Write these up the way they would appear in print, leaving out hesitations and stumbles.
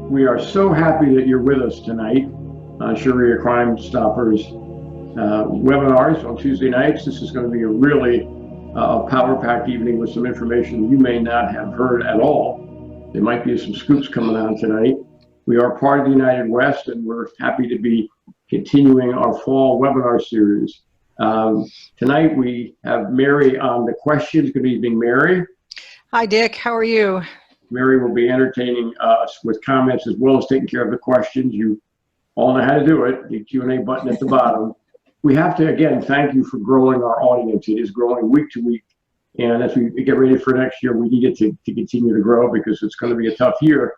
We are so happy that you're with us tonight on Sharia Crime Stoppers webinars on Tuesday nights. This is going to be a really power-packed evening with some information you may not have heard at all. There might be some scoops coming on tonight. We are part of the United West, and we're happy to be continuing our fall webinar series. Tonight we have Mary on the questions. Good evening, Mary. Hi, Dick. How are you? Mary will be entertaining us with comments as well as taking care of the questions. You all know how to do it, the Q&A button at the bottom. We have to, again, thank you for growing our audience. It is growing week to week. And as we get ready for next year, we need it to continue to grow because it's going to be a tough year.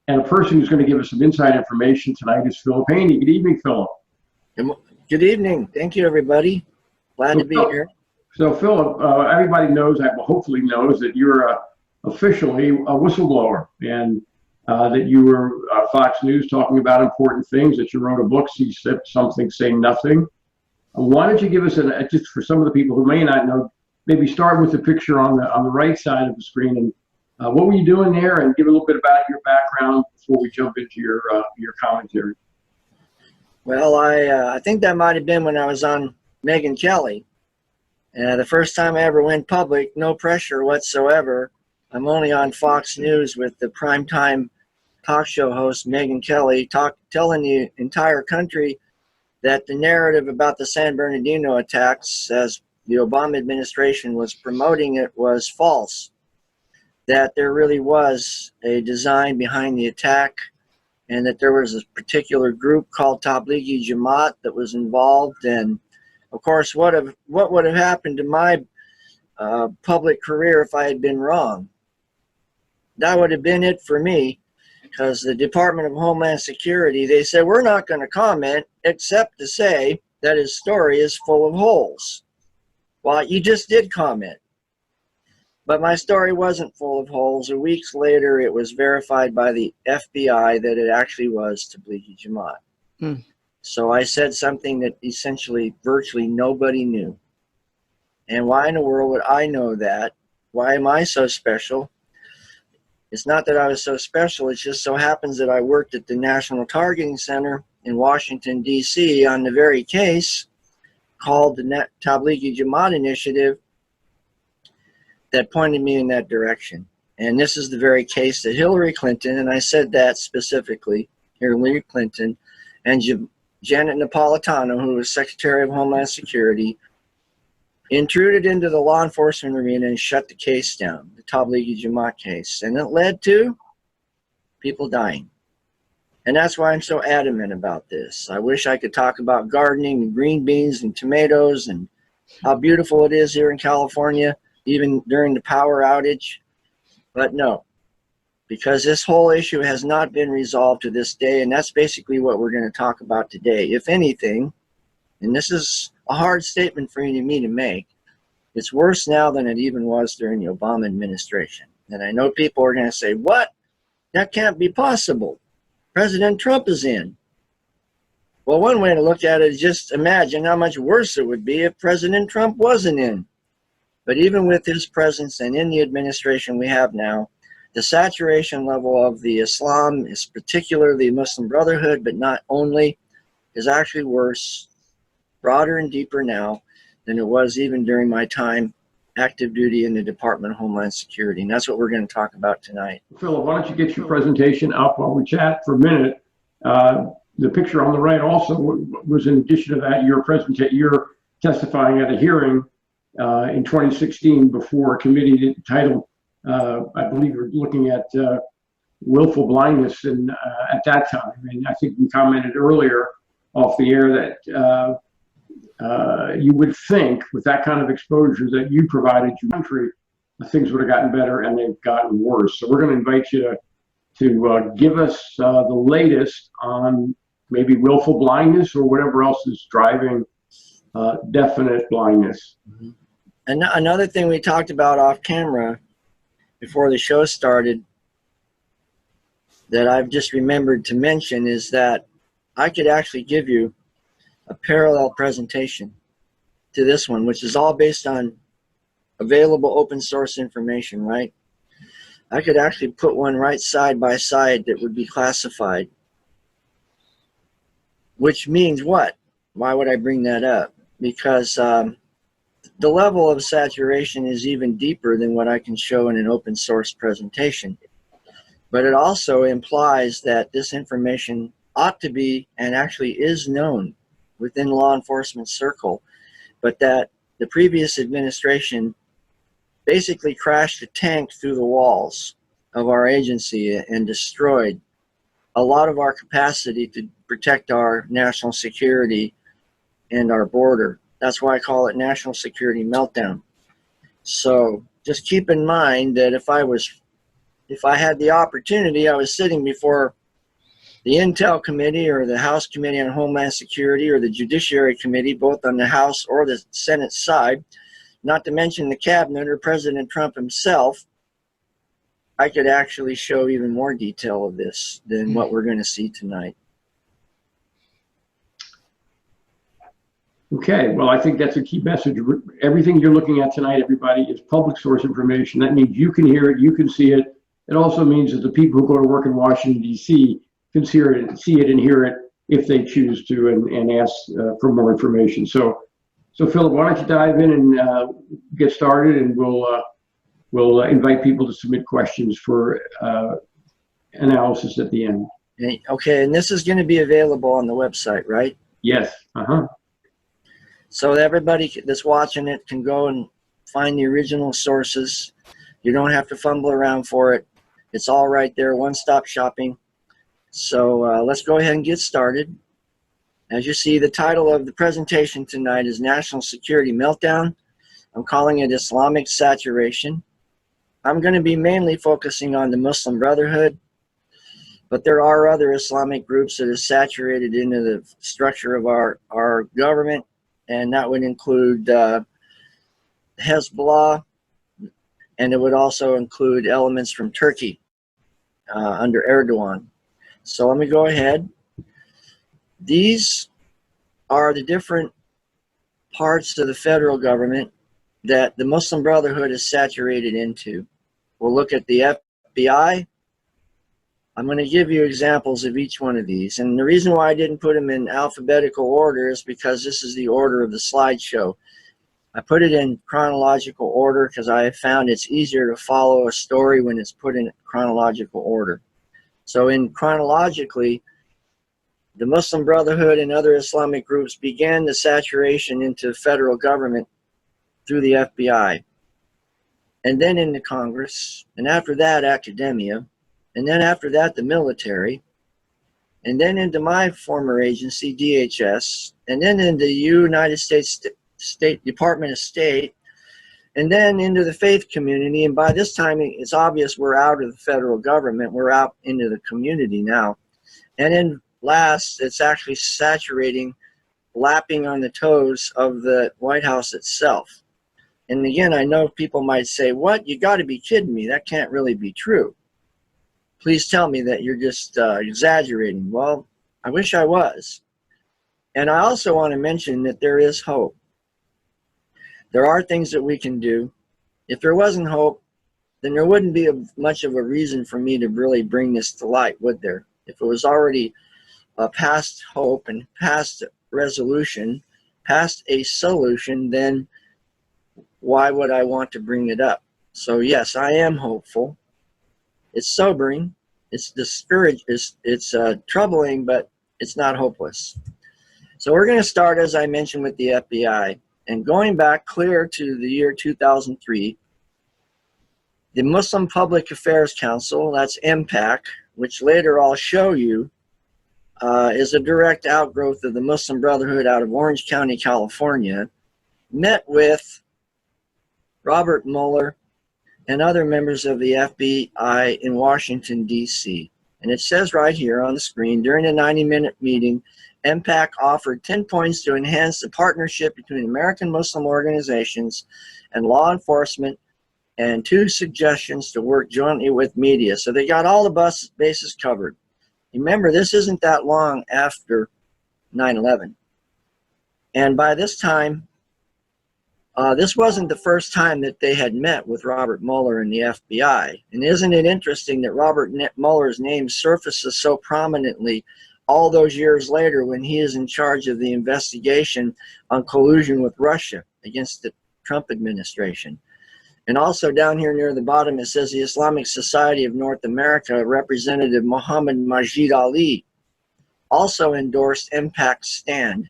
And a person who's going to give us some inside information tonight is Philip Haney. Good evening, Philip. Good evening. Thank you, everybody. Glad to be here. So, Philip, everybody knows, hopefully knows, that you're officially a whistleblower, and that you were Fox News talking about important things, that you wrote a book, See Something, Say Nothing. Why don't you give us, just for some of the people who may not know, maybe start with the picture on the right side of the screen, and what were you doing there, and give a little bit about your background before we jump into your commentary. Well, I think that might have been when I was on Megyn Kelly. The first time I ever went public, no pressure whatsoever. I'm only on Fox News with the primetime talk show host Megyn Kelly telling the entire country that the narrative about the San Bernardino attacks, as the Obama administration was promoting it, was false. That there really was a design behind the attack, and that there was a particular group called Tablighi Jamaat that was involved. And of course, what would have happened to my public career if I had been wrong? That would have been it for me, because the Department of Homeland Security, they said, we're not going to comment except to say that his story is full of holes. Well, you just did comment. But my story wasn't full of holes. Weeks later, it was verified by the FBI that it actually was Tablighi Jamaat. So I said something that essentially virtually nobody knew. And why in the world would I know that? Why am I so special? It's not that I was so special. It just so happens that I worked at the National Targeting Center in Washington, D.C. on the very case called the Tablighi Jamaat Initiative that pointed me in that direction. And this is the very case that Hillary Clinton, and I said that specifically, Hillary Clinton, and Janet Napolitano, who was Secretary of Homeland Security, intruded into the law enforcement arena and shut the case down, the Tablighi Jamaat case. And it led to people dying. And that's why I'm so adamant about this. I wish I could talk about gardening and green beans and tomatoes and how beautiful it is here in California, even during the power outage. But no, because this whole issue has not been resolved to this day, and that's basically what we're going to talk about today. If anything, and this is a hard statement for me to make, it's worse now than it even was during the Obama administration. And I know people are going to say, what? That can't be possible. President Trump is in. Well, one way to look at it is just imagine how much worse it would be if President Trump wasn't in. But even with his presence and in the administration we have now, the saturation level of the Islam, is particularly Muslim Brotherhood, but not only, is actually worse, broader and deeper now than it was even during my time active duty in the Department of Homeland Security. And that's what we're going to talk about tonight. Philip, why don't you get your presentation up while we chat for a minute? The picture on the right also was in addition to that, you're testifying at a hearing in 2016 before a committee entitled, I believe you're looking at willful blindness, and at that time. And I think we commented earlier off the air that you would think with that kind of exposure that you provided your country, things would have gotten better, and they've gotten worse. So we're going to invite you to give us the latest on maybe willful blindness or whatever else is driving definite blindness. Mm-hmm. And another thing we talked about off camera before the show started that I've just remembered to mention is that I could actually give you a parallel presentation to this one, which is all based on available open source information, right? I could actually put one right side by side that would be classified. Which means what? Why would I bring that up? Because the level of saturation is even deeper than what I can show in an open source presentation. But it also implies that this information ought to be, and actually is, known within law enforcement circle, but that the previous administration basically crashed a tank through the walls of our agency and destroyed a lot of our capacity to protect our national security and our border. That's why I call it national security meltdown. So just keep in mind that if I had the opportunity, I was sitting before the Intel Committee or the House Committee on Homeland Security or the Judiciary Committee, both on the House or the Senate side, not to mention the cabinet or President Trump himself, I could actually show even more detail of this than what we're going to see tonight. Okay, well, I think that's a key message. Everything you're looking at tonight, everybody, is public source information. That means you can hear it, you can see it. It also means that the people who go to work in Washington, D.C. can see it and hear it if they choose to and ask for more information. So Philip, why don't you dive in and get started, and we'll invite people to submit questions for analysis at the end. Okay, and this is going to be available on the website, right? Yes. So everybody that's watching it can go and find the original sources. You don't have to fumble around for it. It's all right there, one-stop shopping. So let's go ahead and get started. As you see, the title of the presentation tonight is National Security Meltdown. I'm calling it Islamic Saturation. I'm going to be mainly focusing on the Muslim Brotherhood, but there are other Islamic groups that are saturated into the structure of our government, and that would include Hezbollah, and it would also include elements from Turkey under Erdogan. So let me go ahead. These are the different parts of the federal government that the Muslim Brotherhood is saturated into. We'll look at the FBI. I'm going to give you examples of each one of these. And the reason why I didn't put them in alphabetical order is because this is the order of the slideshow. I put it in chronological order because I have found it's easier to follow a story when it's put in chronological order. So chronologically, the Muslim Brotherhood and other Islamic groups began the saturation into federal government through the FBI, and then into Congress, and after that, academia, and then after that, the military, and then into my former agency, DHS, and then into the United States State Department of State, and then into the faith community. And by this time, it's obvious we're out of the federal government. We're out into the community now. And then last, it's actually saturating, lapping on the toes of the White House itself. And again, I know people might say, what? You got to be kidding me. That can't really be true. Please tell me that you're just exaggerating. Well, I wish I was. And I also want to mention that there is hope. There are things that we can do. If there wasn't hope, then there wouldn't be much of a reason for me to really bring this to light, would there? If it was already past hope and past resolution, past a solution, then why would I want to bring it up? So yes, I am hopeful. It's sobering, it's discouraging, it's troubling, but it's not hopeless. So we're going to start, as I mentioned, with the FBI. And going back clear to the year 2003, the Muslim Public Affairs Council, that's MPAC, which later I'll show you, is a direct outgrowth of the Muslim Brotherhood out of Orange County, California, met with Robert Mueller and other members of the FBI in Washington, D.C. And it says right here on the screen, during a 90-minute meeting, MPAC offered 10 points to enhance the partnership between American Muslim organizations and law enforcement, and 2 suggestions to work jointly with media. So they got all the bases covered. Remember, this isn't that long after 9/11. And by this time, This wasn't the first time that they had met with Robert Mueller and the FBI. And isn't it interesting that Robert Mueller's name surfaces so prominently all those years later when he is in charge of the investigation on collusion with Russia against the Trump administration? And also down here near the bottom, it says the Islamic Society of North America Representative Muhammad Majid Ali also endorsed IMPACT's stand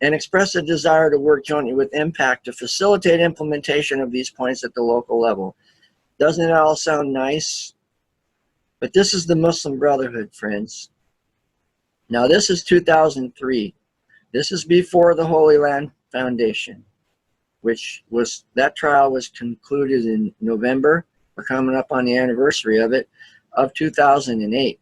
and expressed a desire to work jointly with IMPACT to facilitate implementation of these points at the local level. Doesn't it all sound nice? But this is the Muslim Brotherhood, friends. Now this is 2003. This is before the Holy Land Foundation, that trial was concluded in November. We're coming up on the anniversary of it, of 2008.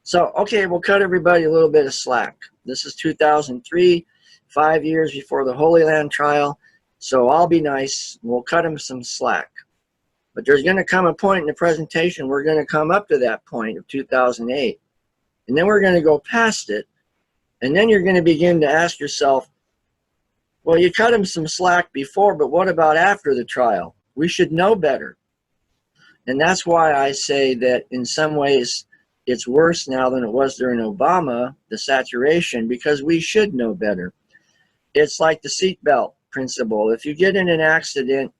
So, okay, we'll cut everybody a little bit of slack. This is 2003, 5 years before the Holy Land trial. So I'll be nice. We'll cut them some slack. But there's going to come a point in the presentation, we're going to come up to that point of 2008. And then we're going to go past it. And then you're going to begin to ask yourself, well, you cut him some slack before, but what about after the trial? We should know better. And that's why I say that in some ways it's worse now than it was during Obama, the saturation, because we should know better. It's like the seatbelt principle. If you get in an accident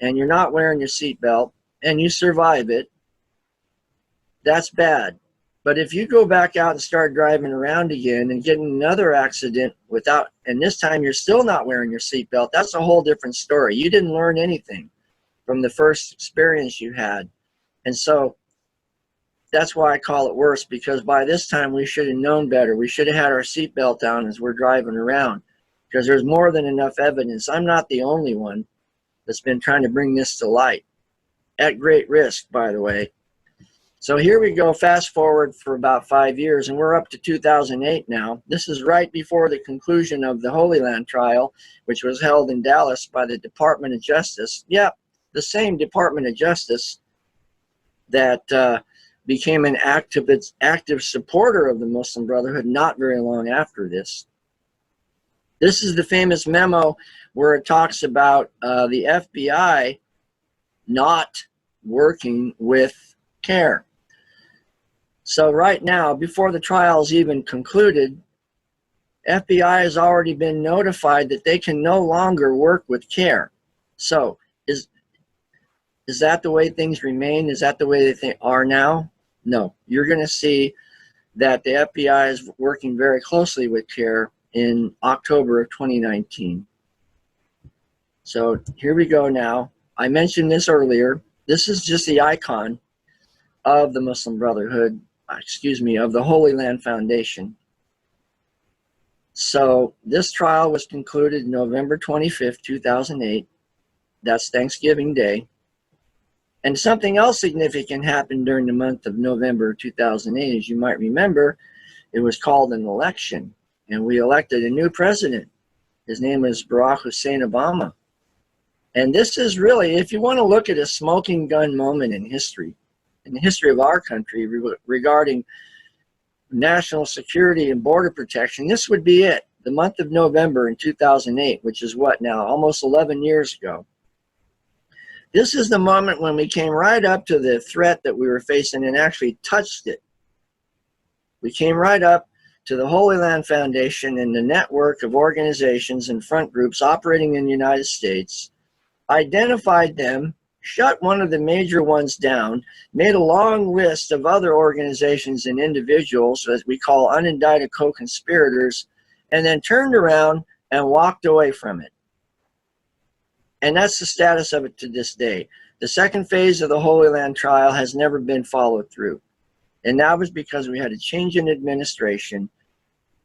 and you're not wearing your seatbelt and you survive it, that's bad. But if you go back out and start driving around again and get in another accident without, and this time you're still not wearing your seatbelt, that's a whole different story. You didn't learn anything from the first experience you had. And so that's why I call it worse, because by this time we should have known better. We should have had our seatbelt on as we're driving around, because there's more than enough evidence. I'm not the only one that's been trying to bring this to light, at great risk, by the way. So here we go, fast forward for about 5 years, and we're up to 2008 now. This is right before the conclusion of the Holy Land trial, which was held in Dallas by the Department of Justice. Yeah, the same Department of Justice that became an active supporter of the Muslim Brotherhood not very long after this. This is the famous memo where it talks about the FBI not working with CARE. So right now, before the trial is even concluded, FBI has already been notified that they can no longer work with CARE. So is that the way things remain? Is that the way they are now? No. You're going to see that the FBI is working very closely with CARE in October of 2019. So here we go now. I mentioned this earlier. This is just the icon of the Muslim Brotherhood, of the Holy Land Foundation. So this trial was concluded November 25th, 2008. That's Thanksgiving Day. And something else significant happened during the month of November 2008. As you might remember, it was called an election, and we elected a new president. His name is Barack Hussein Obama. And this is really, if you want to look at a smoking gun moment in history, in the history of our country regarding national security and border protection, this would be it. The month of November in 2008, which is what now, almost 11 years ago. This is the moment when we came right up to the threat that we were facing and actually touched it. We came right up to the Holy Land Foundation and the network of organizations and front groups operating in the United States, identified them, shut one of the major ones down, made a long list of other organizations and individuals, as we call unindicted co-conspirators, and then turned around and walked away from it. And that's the status of it to this day. The second phase of the Holy Land trial has never been followed through. And that was because we had a change in administration,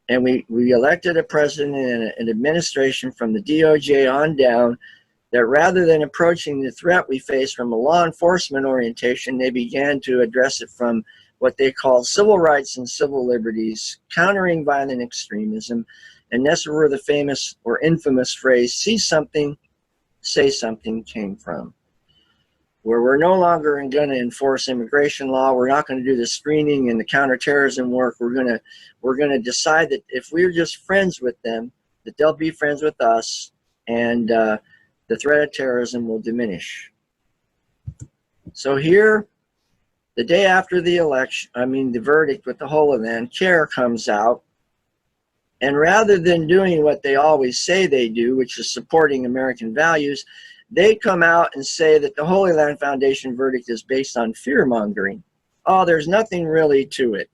and we elected a president and an administration from the DOJ on down that rather than approaching the threat we face from a law enforcement orientation, they began to address it from what they call civil rights and civil liberties, countering violent extremism. And that's where the famous or infamous phrase, see something, say something, came from. Where we're no longer going to enforce immigration law, we're not going to do the screening and the counterterrorism work. We're going to decide that if we're just friends with them, that they'll be friends with us, and the threat of terrorism will diminish. So here, the day after the election, the verdict with the Holy Land, CARE comes out, and rather than doing what they always say they do, which is supporting American values, they come out and say that the Holy Land Foundation verdict is based on fear-mongering. Oh, there's nothing really to it.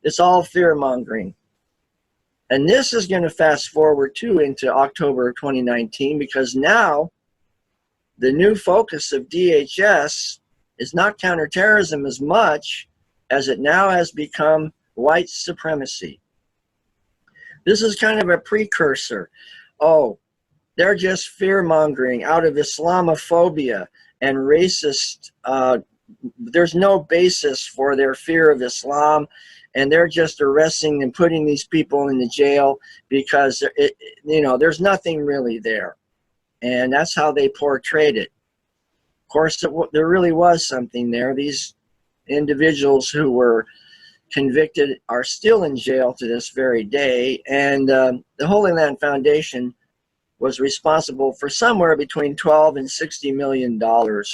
It's all fear-mongering. And this is going to fast forward too into October of 2019, because now the new focus of DHS is not counterterrorism as much as it now has become white supremacy. This is kind of a precursor. Oh, they're just fear-mongering out of Islamophobia and racist. There's no basis for their fear of Islam, and they're just arresting and putting these people in the jail because there's nothing really there. And that's how they portrayed it. Of course, there really was something there. These individuals who were convicted are still in jail to this very day, and the Holy Land Foundation was responsible for somewhere between $12 and $60 million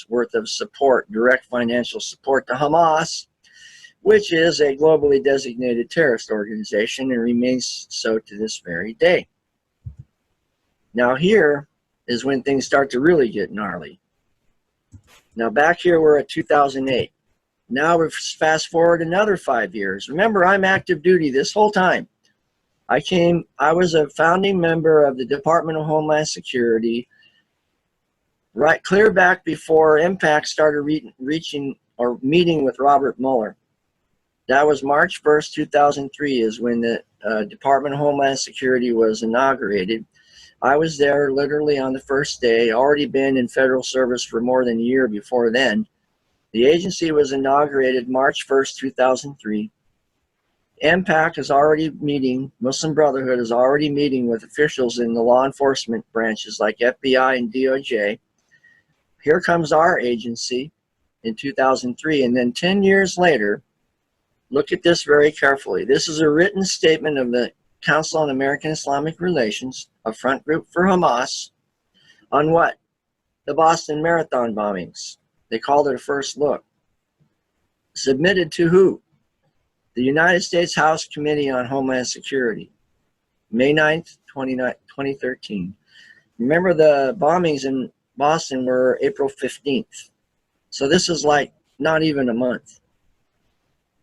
worth of support, direct financial support to Hamas, which is a globally designated terrorist organization and remains so to this very day. Now here is when things start to really get gnarly. Now back here we're at 2008. Now we fast forward another 5 years. Remember, I'm active duty this whole time. I was a founding member of the Department of Homeland Security, right clear back before Impact started meeting with Robert Mueller. That was March 1st, 2003 is when the Department of Homeland Security was inaugurated. I was there literally on the first day, already been in federal service for more than a year before then. The agency was inaugurated March 1st, 2003. MPAC is already meeting, Muslim Brotherhood is already meeting with officials in the law enforcement branches like FBI and DOJ. Here comes our agency in 2003, and then 10 years later, look at this very carefully. This is a written statement of the Council on American Islamic Relations, a front group for Hamas, on what? The Boston Marathon bombings. They called it a first look. Submitted to who? The United States House Committee on Homeland Security, May 9th, 2013. Remember, the bombings in Boston were April 15th. So this is like not even a month.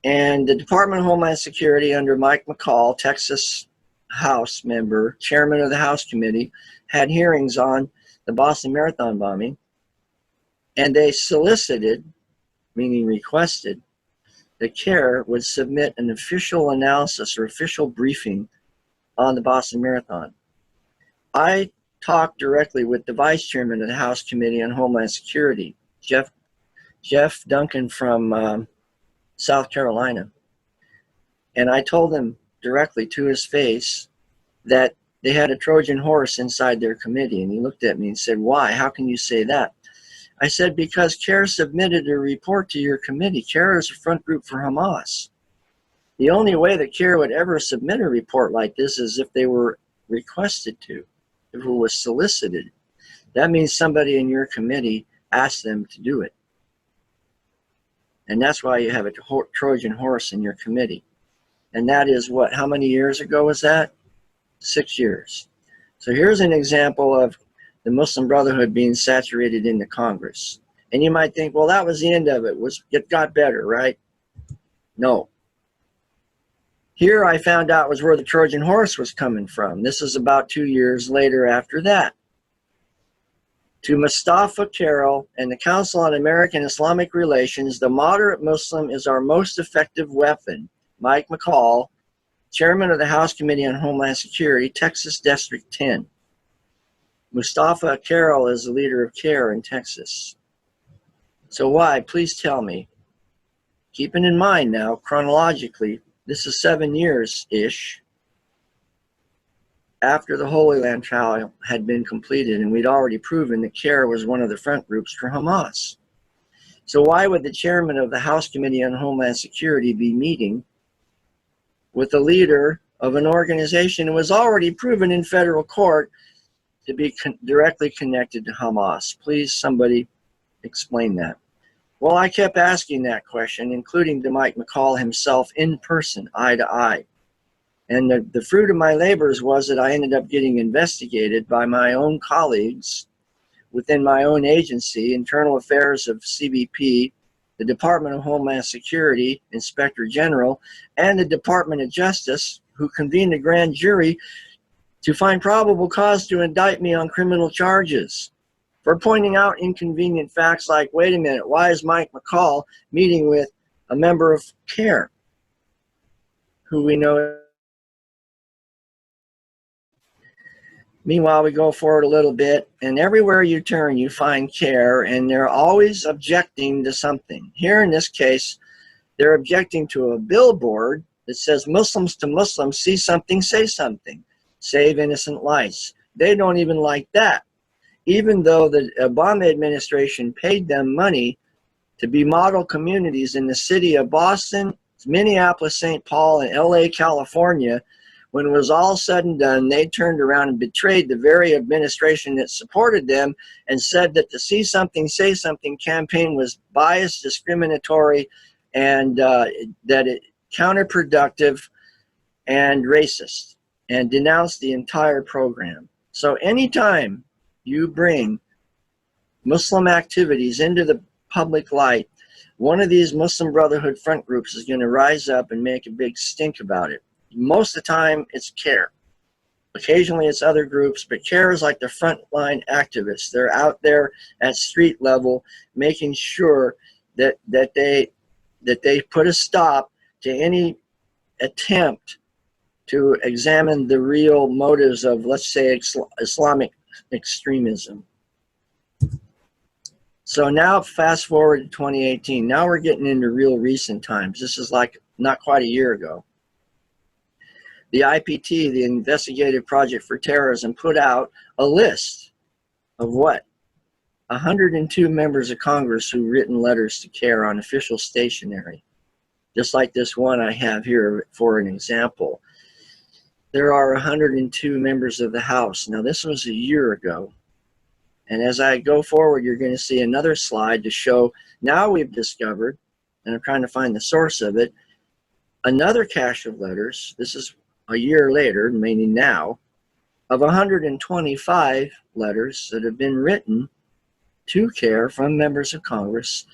And the Department of Homeland Security under Mike McCall, Texas House member, chairman of the House Committee, had hearings on the Boston Marathon bombing. And they solicited, meaning requested, that CARE would submit an official analysis or official briefing on the Boston Marathon. I talked directly with the vice chairman of the House Committee on Homeland Security, Jeff Duncan from South Carolina. And I told him directly to his face that they had a Trojan horse inside their committee. And he looked at me and said, "Why? How can you say that?" I said, "Because CARE submitted a report to your committee. CARE is a front group for Hamas. The only way that CARE would ever submit a report like this is if they were requested to, if it was solicited. That means somebody in your committee asked them to do it. And that's why you have a Trojan horse in your committee." And that is what, how many years ago was that? 6 years. So here's an example of the Muslim Brotherhood being saturated in the Congress. And you might think, well, that was the end of it. It got better, right? No. Here I found out was where the Trojan horse was coming from. This is about 2 years later after that. To Mustafa Carroll and the Council on American Islamic Relations, the moderate Muslim is our most effective weapon. Mike McCall, chairman of the House Committee on Homeland Security, Texas District 10. Mustafa Carroll is the leader of CARE in Texas. So why? Please tell me. Keeping in mind now, chronologically, this is 7 years-ish after the Holy Land trial had been completed, and we'd already proven that CARE was one of the front groups for Hamas. So why would the chairman of the House Committee on Homeland Security be meeting with the leader of an organization that was already proven in federal court to be directly connected to Hamas? Please, somebody explain that. Well, I kept asking that question, including to Mike McCall himself in person, eye to eye. And the fruit of my labors was that I ended up getting investigated by my own colleagues within my own agency, Internal Affairs of CBP, the Department of Homeland Security, Inspector General, and the Department of Justice, who convened a grand jury to find probable cause to indict me on criminal charges for pointing out inconvenient facts like, wait a minute, why is Mike McCall meeting with a member of CARE, who we know? Meanwhile, we go forward a little bit, and everywhere you turn, you find CARE, and they're always objecting to something. Here in this case, they're objecting to a billboard that says, Muslims to Muslims, see something, say something, save innocent lives. They don't even like that, even though the Obama administration paid them money to be model communities in the city of Boston, Minneapolis, St. Paul, and LA, California. When it was all said and done, they turned around and betrayed the very administration that supported them and said that the See Something, Say Something campaign was biased, discriminatory, and that it counterproductive and racist, and denounced the entire program. So anytime you bring Muslim activities into the public light, one of these Muslim Brotherhood front groups is going to rise up and make a big stink about it. Most of the time, it's CARE. Occasionally, it's other groups, but CARE is like the frontline activists. They're out there at street level, making sure that they put a stop to any attempt to examine the real motives of, let's say, Islamic extremism. So now, fast forward to 2018. Now we're getting into real recent times. This is like not quite a year ago. The IPT, the Investigative Project for Terrorism, put out a list of what? 102 members of Congress who've written letters to CARE on official stationery, just like this one I have here for an example. There are 102 members of the House. Now, this was a year ago. And as I go forward, you're going to see another slide to show now we've discovered, and I'm trying to find the source of it, another cache of letters. This is a year later, meaning now, of 125 letters that have been written to CARE from members of Congress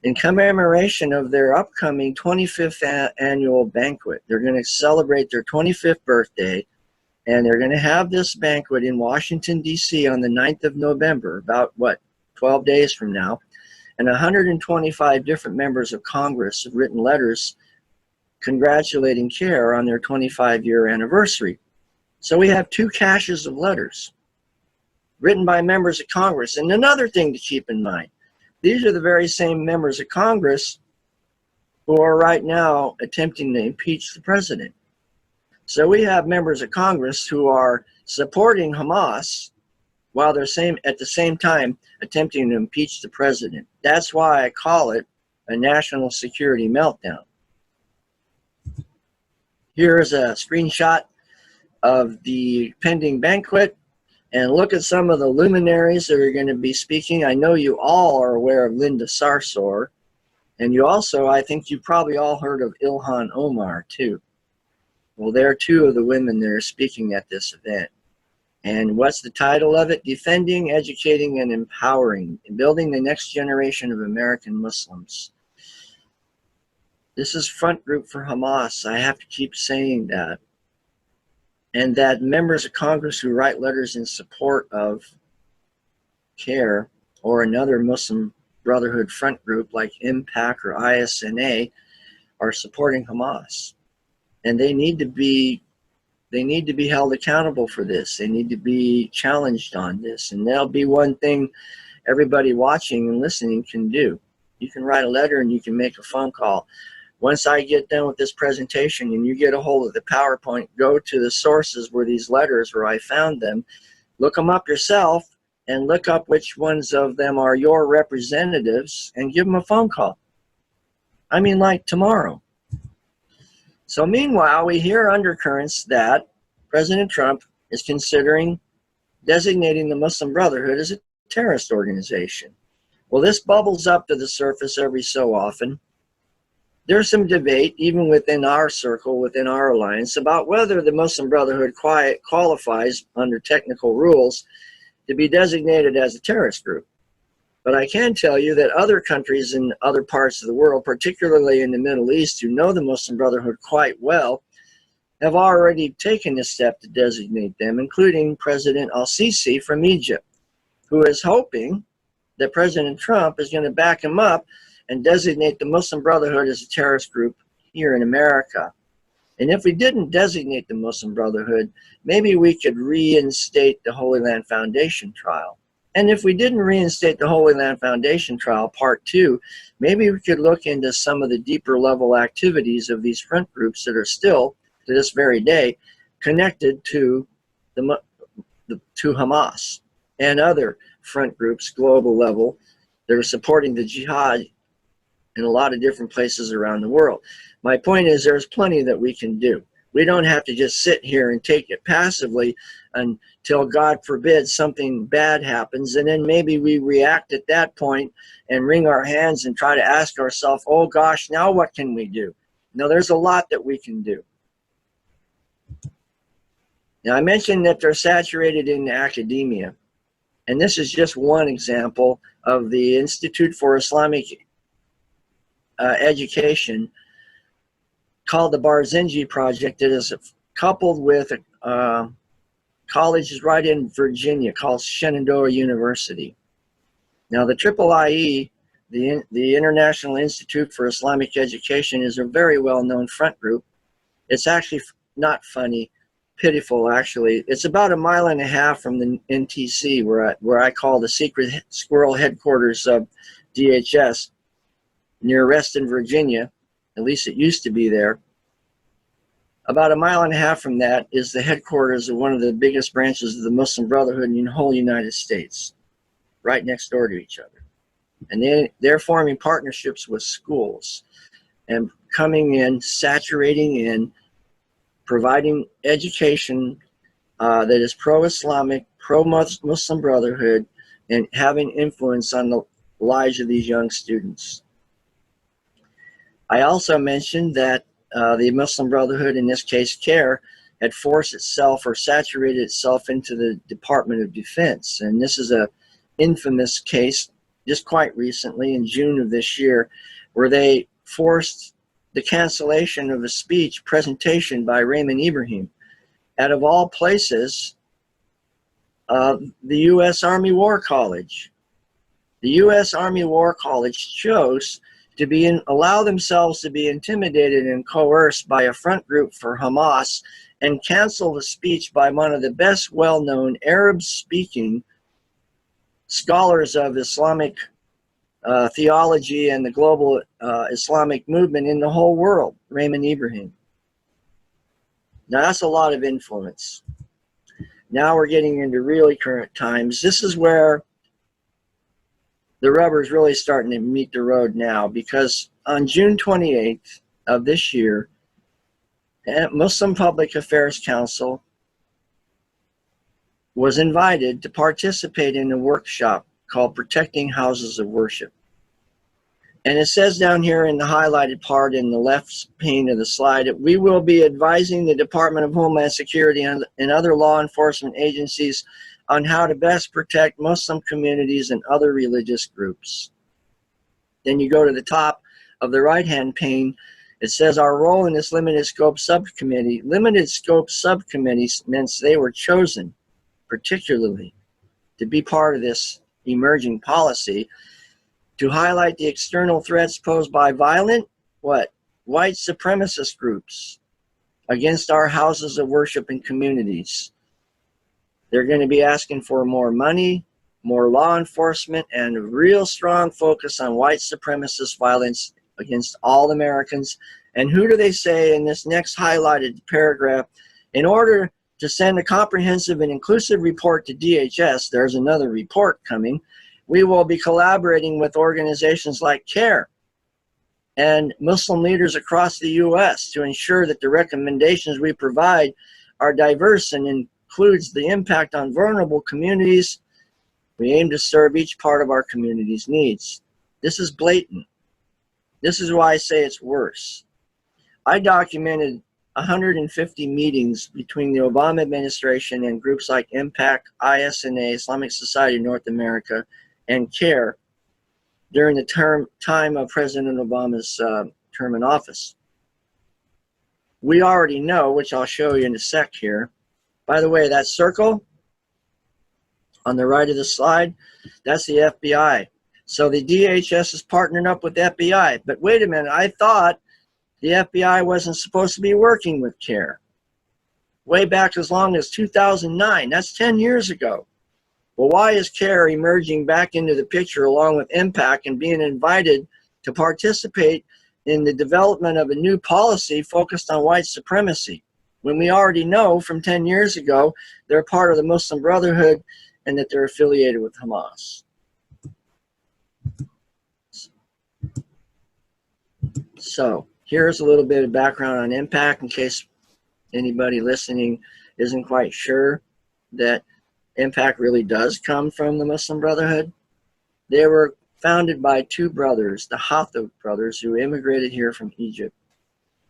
in commemoration of their upcoming 25th annual banquet. They're going to celebrate their 25th birthday, and they're going to have this banquet in Washington, D.C. on the 9th of November, about, 12 days from now. And 125 different members of Congress have written letters congratulating CARE on their 25-year anniversary. So we have two caches of letters written by members of Congress. And another thing to keep in mind, these are the very same members of Congress who are right now attempting to impeach the president. So we have members of Congress who are supporting Hamas while they're at the same time attempting to impeach the president. That's why I call it a national security meltdown. Here's a screenshot of the pending banquet, and look at some of the luminaries that are going to be speaking. I know you all are aware of Linda Sarsour, and you also, I think you probably all heard of Ilhan Omar too. Well, there are two of the women that are speaking at this event. And what's the title of it? Defending, Educating, and Empowering, Building the Next Generation of American Muslims. This is front group for Hamas. I have to keep saying that. And that members of Congress who write letters in support of CARE or another Muslim Brotherhood front group like IMPAC or ISNA are supporting Hamas. And they need to be held accountable for this. They need to be challenged on this. And that'll be one thing everybody watching and listening can do. You can write a letter and you can make a phone call. Once I get done with this presentation and you get a hold of the PowerPoint, go to the sources where these letters, where I found them, look them up yourself and look up which ones of them are your representatives and give them a phone call. I mean, like tomorrow. So meanwhile, we hear undercurrents that President Trump is considering designating the Muslim Brotherhood as a terrorist organization. Well, this bubbles up to the surface every so often. There's some debate, even within our circle, within our alliance, about whether the Muslim Brotherhood qualifies under technical rules to be designated as a terrorist group. But I can tell you that other countries in other parts of the world, particularly in the Middle East, who know the Muslim Brotherhood quite well, have already taken this step to designate them, including President al-Sisi from Egypt, who is hoping that President Trump is going to back him up and designate the Muslim Brotherhood as a terrorist group here in America. And if we didn't designate the Muslim Brotherhood, maybe we could reinstate the Holy Land Foundation trial. And if we didn't reinstate the Holy Land Foundation trial, part 2, maybe we could look into some of the deeper level activities of these front groups that are still, to this very day, connected to Hamas and other front groups, global level, that are supporting the jihad in a lot of different places around the world. My point is, there's plenty that we can do. We don't have to just sit here and take it passively until, God forbid, something bad happens, and then maybe we react at that point and wring our hands and try to ask ourselves, oh gosh, now what can we do? No, there's a lot that we can do. Now, I mentioned that they're saturated in academia, and this is just one example of the Institute for Islamic Education, called the Barzenji Project, that is coupled with colleges right in Virginia called Shenandoah University. Now, the IIIE, the International Institute for Islamic Education, is a very well-known front group. It's actually not funny, pitiful actually. It's about 1.5 miles from the NTC, where I call the secret squirrel headquarters of DHS, near Reston, Virginia. At least it used to be there. About 1.5 miles from that is the headquarters of one of the biggest branches of the Muslim Brotherhood in the whole United States, right next door to each other. And they're forming partnerships with schools and coming in, saturating in, providing education that is pro-Islamic, pro-Muslim Brotherhood, and having influence on the lives of these young students. I also mentioned that the Muslim Brotherhood, in this case CARE, had forced itself or saturated itself into the Department of Defense. And this is an infamous case just quite recently in June of this year, where they forced the cancellation of a speech presentation by Raymond Ibrahim, out of all places, the U.S. Army War College. The U.S. Army War College chose to allow themselves to be intimidated and coerced by a front group for Hamas and cancel the speech by one of the best well-known Arab-speaking scholars of Islamic theology and the global Islamic movement in the whole world, Raymond Ibrahim. Now that's a lot of influence. Now we're getting into really current times. This is where the rubber is really starting to meet the road now, because on June 28th of this year, Muslim Public Affairs Council was invited to participate in a workshop called Protecting Houses of Worship. And it says down here in the highlighted part in the left pane of the slide that we will be advising the Department of Homeland Security and other law enforcement agencies on how to best protect Muslim communities and other religious groups. Then you go to the top of the right-hand pane. It says our role in this limited scope subcommittee. Limited scope subcommittees means they were chosen particularly to be part of this emerging policy to highlight the external threats posed by violent, white supremacist groups against our houses of worship and communities. They're going to be asking for more money, more law enforcement, and a real strong focus on white supremacist violence against all Americans. And who do they say in this next highlighted paragraph? In order to send a comprehensive and inclusive report to DHS, there's another report coming, we will be collaborating with organizations like CARE and Muslim leaders across the U.S. to ensure that the recommendations we provide are diverse and includes the impact on vulnerable communities. We aim to serve each part of our community's needs. This is blatant. This is why I say it's worse. I documented 150 meetings between the Obama administration and groups like IMPACT, ISNA, Islamic Society of North America, and CARE during the time of President Obama's term in office. We already know, which I'll show you in a sec here. By the way, that circle on the right of the slide, that's the FBI. So the DHS is partnering up with the FBI. But wait a minute, I thought the FBI wasn't supposed to be working with CARE. Way back as long as 2009, that's 10 years ago. Well, why is CARE emerging back into the picture along with IMPACT and being invited to participate in the development of a new policy focused on white supremacy, when we already know from 10 years ago they're part of the Muslim Brotherhood and that they're affiliated with Hamas? So here's a little bit of background on IMPACT in case anybody listening isn't quite sure that IMPACT really does come from the Muslim Brotherhood. They were founded by two brothers, the Hathout brothers, who immigrated here from Egypt.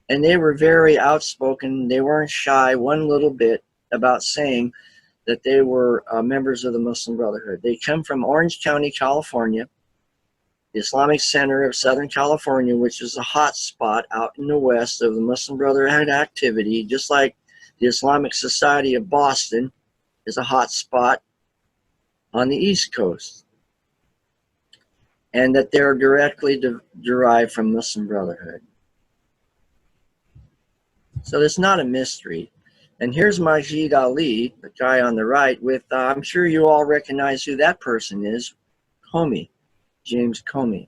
And they were very outspoken. They weren't shy one little bit about saying that they were members of the Muslim Brotherhood. They come from Orange County, California, the Islamic Center of Southern California, which is a hot spot out in the west of the Muslim Brotherhood activity, just like the Islamic Society of Boston is a hot spot on the East Coast. And that they're directly derived from Muslim Brotherhood. So it's not a mystery. And here's Majid Ali, the guy on the right, with, I'm sure you all recognize who that person is, Comey, James Comey.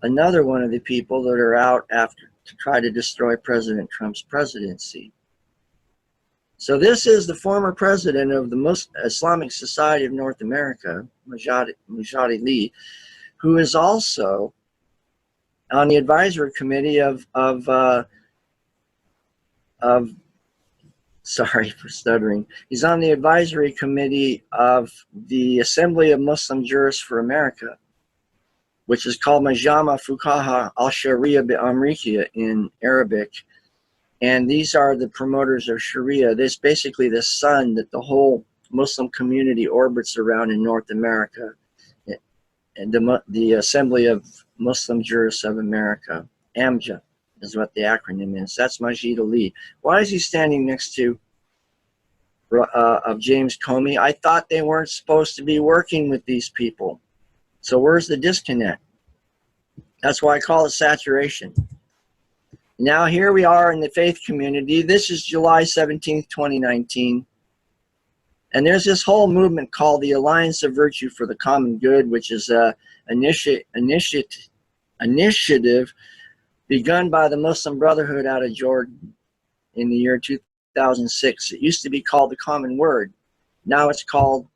Another one of the people that are out after to try to destroy President Trump's presidency. So this is the former president of the Islamic Society of North America, Majid Ali, who is also on the advisory committee sorry for stuttering. He's on the advisory committee of the Assembly of Muslim Jurists for America, which is called Majama Fuqaha al-Sharia bi-Amrikia in Arabic. And these are the promoters of Sharia. This is basically the sun that the whole Muslim community orbits around in North America. And the Assembly of Muslim Jurists of America, AMJA, is what the acronym is. That's Majid Ali. Why is he standing next to James Comey? I thought they weren't supposed to be working with these people. So where's the disconnect? That's why I call it saturation. Now here we are in the faith community. This is July 17th, 2019. And there's this whole movement called the Alliance of Virtue for the Common Good, which is an initiative begun by the Muslim Brotherhood out of Jordan in the year 2006. It used to be called the Common Word. Now it's called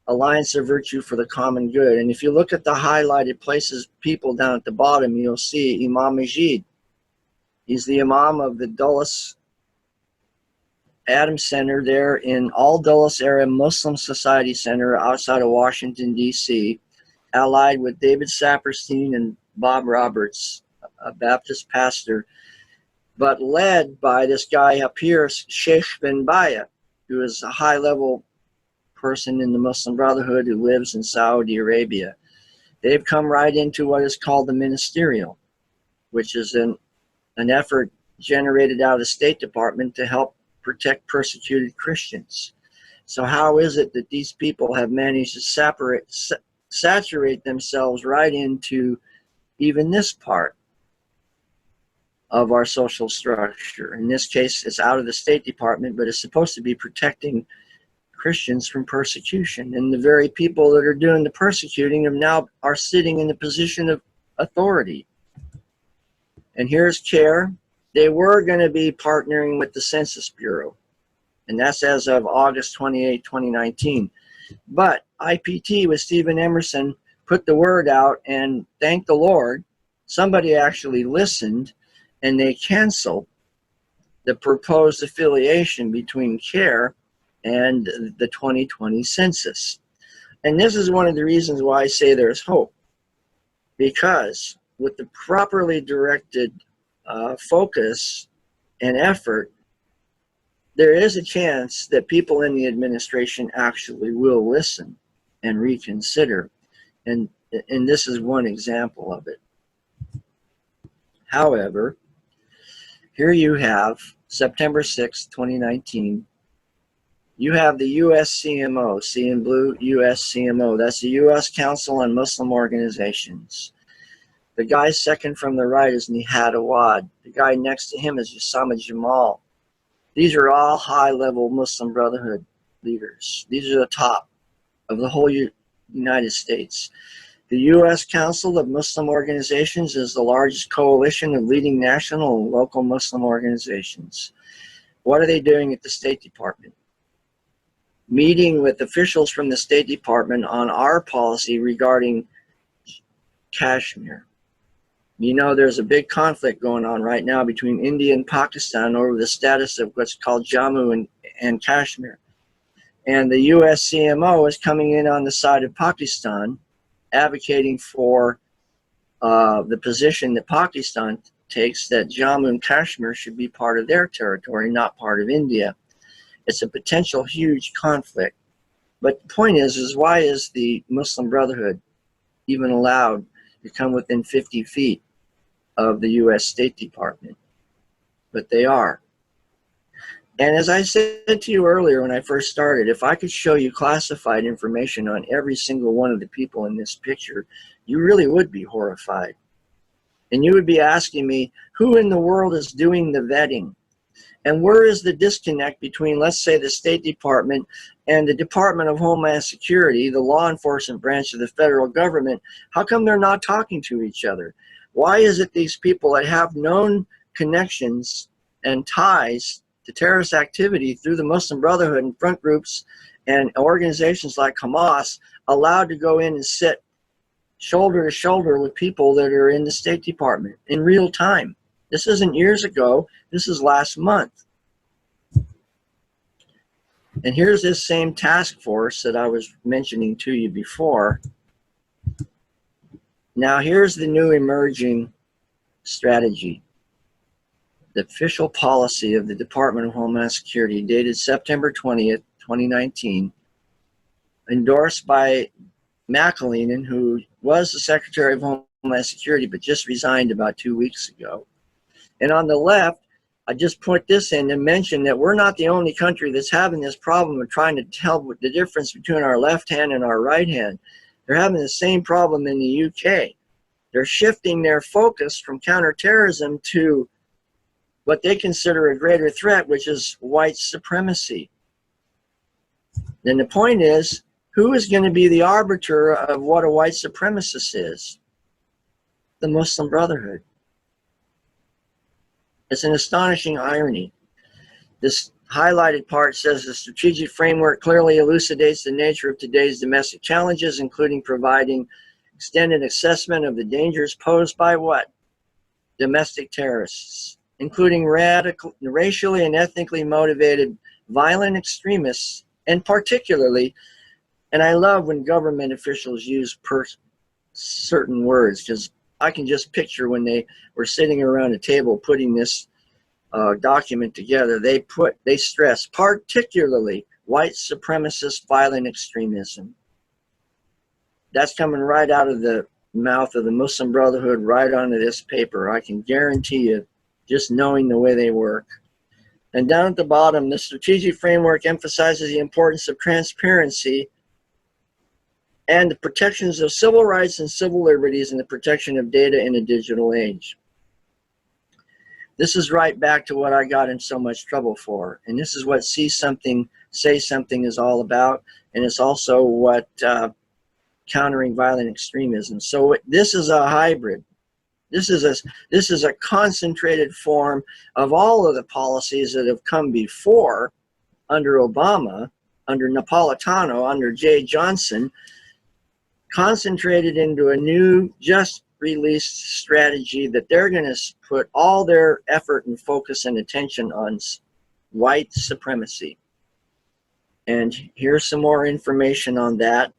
Alliance of Virtue for the Common Good. And if you look at the highlighted places, people down at the bottom, you'll see Imam Majid. He's the Imam of the Dulles Adams Center there in Al Dulles area Muslim Society Center outside of Washington, D.C., allied with David Saperstein and Bob Roberts, a Baptist pastor, but led by this guy up here, Sheikh bin Baya, who is a high-level person in the Muslim Brotherhood who lives in Saudi Arabia. They've come right into what is called the ministerial, which is an effort generated out of the State Department to help protect persecuted Christians. So how is it that these people have managed to saturate themselves right into even this part of our social structure? In this case, it's out of the State Department, but it's supposed to be protecting Christians from persecution. And the very people that are doing the persecuting are sitting in the position of authority. And here's CARE. They were going to be partnering with the Census Bureau, and that's as of August 28, 2019. But IPT with Stephen Emerson put the word out, and thank the Lord, somebody actually listened, and they canceled the proposed affiliation between CARE and the 2020 census. And this is one of the reasons why I say there's hope, because with the properly directed focus and effort, there is a chance that people in the administration actually will listen and reconsider. And this is one example of it. However, here you have September 6, 2019. You have the USCMO, see in blue, USCMO. That's the U.S. Council on Muslim Organizations. The guy second from the right is Nihad Awad. The guy next to him is Usama Jamal. These are all high-level Muslim Brotherhood leaders. These are the top of the whole United States. The U.S. Council of Muslim Organizations is the largest coalition of leading national and local Muslim organizations. What are they doing at the State Department? Meeting with officials from the State Department on our policy regarding Kashmir. You know, there's a big conflict going on right now between India and Pakistan over the status of what's called Jammu and Kashmir. And the USCMO is coming in on the side of Pakistan, advocating for the position that Pakistan takes, that Jammu and Kashmir should be part of their territory, not part of India. It's a potential huge conflict. But the point is why is the Muslim Brotherhood even allowed to come within 50 feet of the U.S. State Department? But they are. And as I said to you earlier when I first started, if I could show you classified information on every single one of the people in this picture, you really would be horrified. And you would be asking me, who in the world is doing the vetting? And where is the disconnect between, let's say, the State Department and the Department of Homeland Security, the law enforcement branch of the federal government? How come they're not talking to each other? Why is it these people that have known connections and ties to terrorist activity through the Muslim Brotherhood and front groups and organizations like Hamas allowed to go in and sit shoulder to shoulder with people that are in the State Department in real time? This isn't years ago. This is last month. And here's this same task force that I was mentioning to you before. Now here's the new emerging strategy. The official policy of the Department of Homeland Security, dated September 20th, 2019, endorsed by McAleenan, who was the Secretary of Homeland Security but just resigned about 2 weeks ago. And on the left, I just put this in to mention that we're not the only country that's having this problem of trying to tell the difference between our left hand and our right hand. They're having the same problem in the UK. They're shifting their focus from counterterrorism to what they consider a greater threat, which is white supremacy. Then the point is, who is going to be the arbiter of what a white supremacist is? The Muslim Brotherhood. It's an astonishing irony. This highlighted part says the strategic framework clearly elucidates the nature of today's domestic challenges, including providing extended assessment of the dangers posed by what? Domestic terrorists, including racially and ethnically motivated violent extremists, and particularly, and I love when government officials use certain words, because I can just picture when they were sitting around a table putting this document together, they stress particularly white supremacist violent extremism. That's coming right out of the mouth of the Muslim Brotherhood right onto this paper. I can guarantee you, just knowing the way they work. And down at the bottom, the strategic framework emphasizes the importance of transparency and the protections of civil rights and civil liberties and the protection of data in a digital age. This is right back to what I got in so much trouble for. And this is what See Something, Say Something is all about. And it's also what countering violent extremism. So this is a hybrid. This is a concentrated form of all of the policies that have come before under Obama, under Napolitano, under Jay Johnson, concentrated into a new, just released strategy that they're going to put all their effort and focus and attention on white supremacy. And here's some more information on that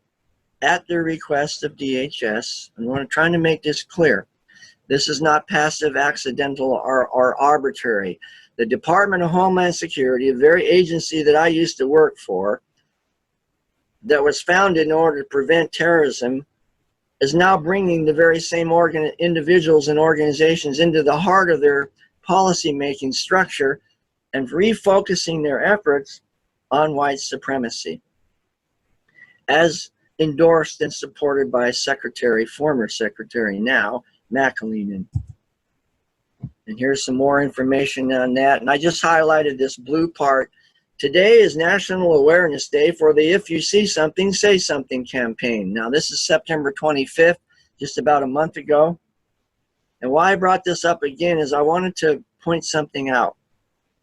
at the request of DHS. I'm trying to make this clear. This is not passive, accidental, or arbitrary. The Department of Homeland Security, a very agency that I used to work for, that was founded in order to prevent terrorism, is now bringing the very same individuals and organizations into the heart of their policy-making structure and refocusing their efforts on white supremacy, as endorsed and supported by former Secretary now, McAleenan. And here's some more information on that. And I just highlighted this blue part. Today is National Awareness Day for the If You See Something, Say Something campaign. Now, this is September 25th, just about a month ago. And why I brought this up again is I wanted to point something out.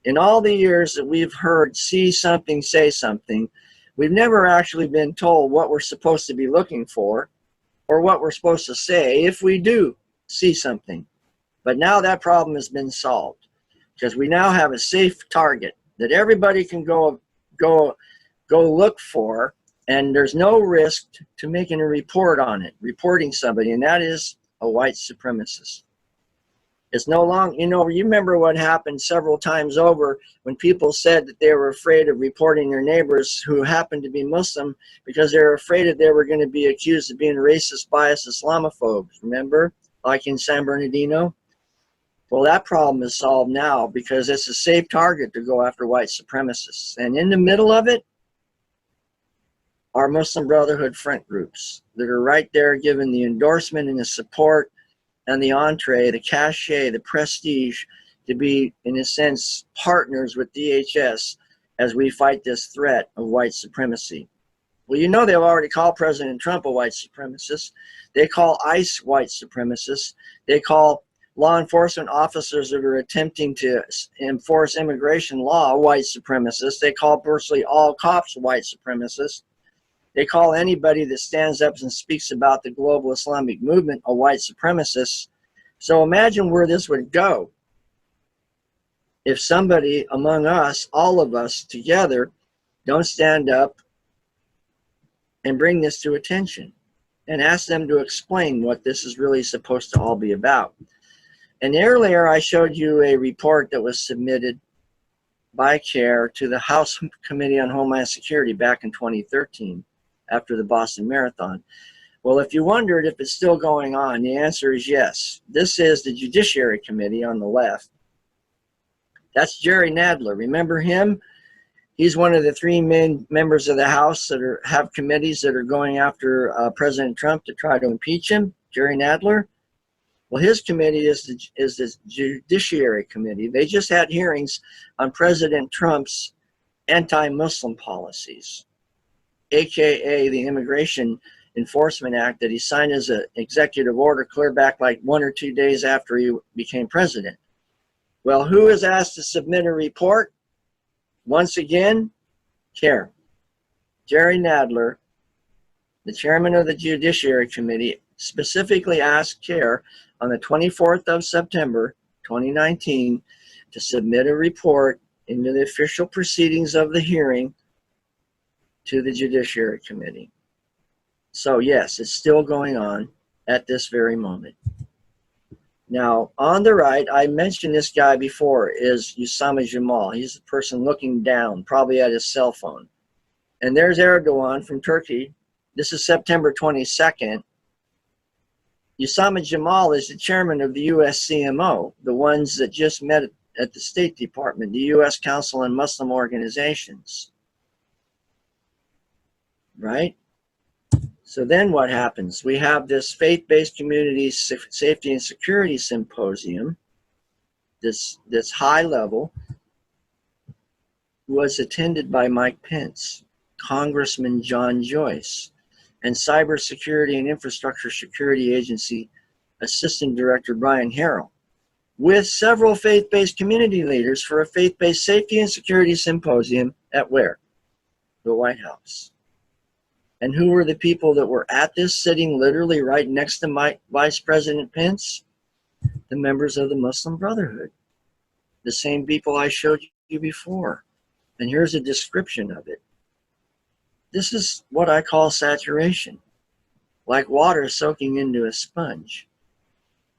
In all the years that we've heard see something, say something, we've never actually been told what we're supposed to be looking for or what we're supposed to say if we do see something. But now that problem has been solved because we now have a safe target that everybody can go look for, and there's no risk to making a report on it, reporting somebody, and that is a white supremacist. It's no longer, you remember what happened several times over when people said that they were afraid of reporting their neighbors who happened to be Muslim because they were afraid that they were going to be accused of being racist, biased Islamophobes, remember? Like in San Bernardino? Well, that problem is solved now because it's a safe target to go after white supremacists. And in the middle of it are Muslim Brotherhood front groups that are right there giving the endorsement and the support and the entree, the cachet, the prestige to be, in a sense, partners with DHS as we fight this threat of white supremacy. Well, they've already called President Trump a white supremacist. They call ICE white supremacists. They call law enforcement officers that are attempting to enforce immigration law white supremacists. They call virtually all cops white supremacists. They call anybody that stands up and speaks about the global Islamic movement a white supremacist. So imagine where this would go if somebody among us, all of us together, don't stand up and bring this to attention and ask them to explain what this is really supposed to all be about. And earlier I showed you a report that was submitted by CARE to the House Committee on Homeland Security back in 2013 after the Boston Marathon. Well, if you wondered if it's still going on, the answer is yes. This is the Judiciary Committee on the left. That's Jerry Nadler. Remember him? He's one of the three main members of the House that have committees that are going after President Trump to try to impeach him, Jerry Nadler. Well, his committee is the Judiciary Committee. They just had hearings on President Trump's anti-Muslim policies, AKA the Immigration Enforcement Act that he signed as an executive order clear back like 1 or 2 days after he became president. Well, who is asked to submit a report? Once again, CARE. Jerry Nadler, the chairman of the Judiciary Committee, specifically asked CARE on the 24th of September, 2019, to submit a report into the official proceedings of the hearing to the Judiciary Committee. So yes, it's still going on at this very moment. Now, on the right, I mentioned this guy before, is Usama Jamal. He's the person looking down, probably at his cell phone. And there's Erdogan from Turkey. This is September 22nd. Usama Jamal is the chairman of the USCMO, the ones that just met at the State Department, the U.S. Council on Muslim Organizations. Right? So then what happens? We have this faith-based community safety and security symposium, this high level, was attended by Mike Pence, Congressman John Joyce, and Cybersecurity and Infrastructure Security Agency Assistant Director Brian Harrell, with several faith-based community leaders for a faith-based safety and security symposium at where? The White House. And who were the people that were at this, sitting literally right next to Vice President Pence? The members of the Muslim Brotherhood. The same people I showed you before. And here's a description of it. This is what I call saturation, like water soaking into a sponge.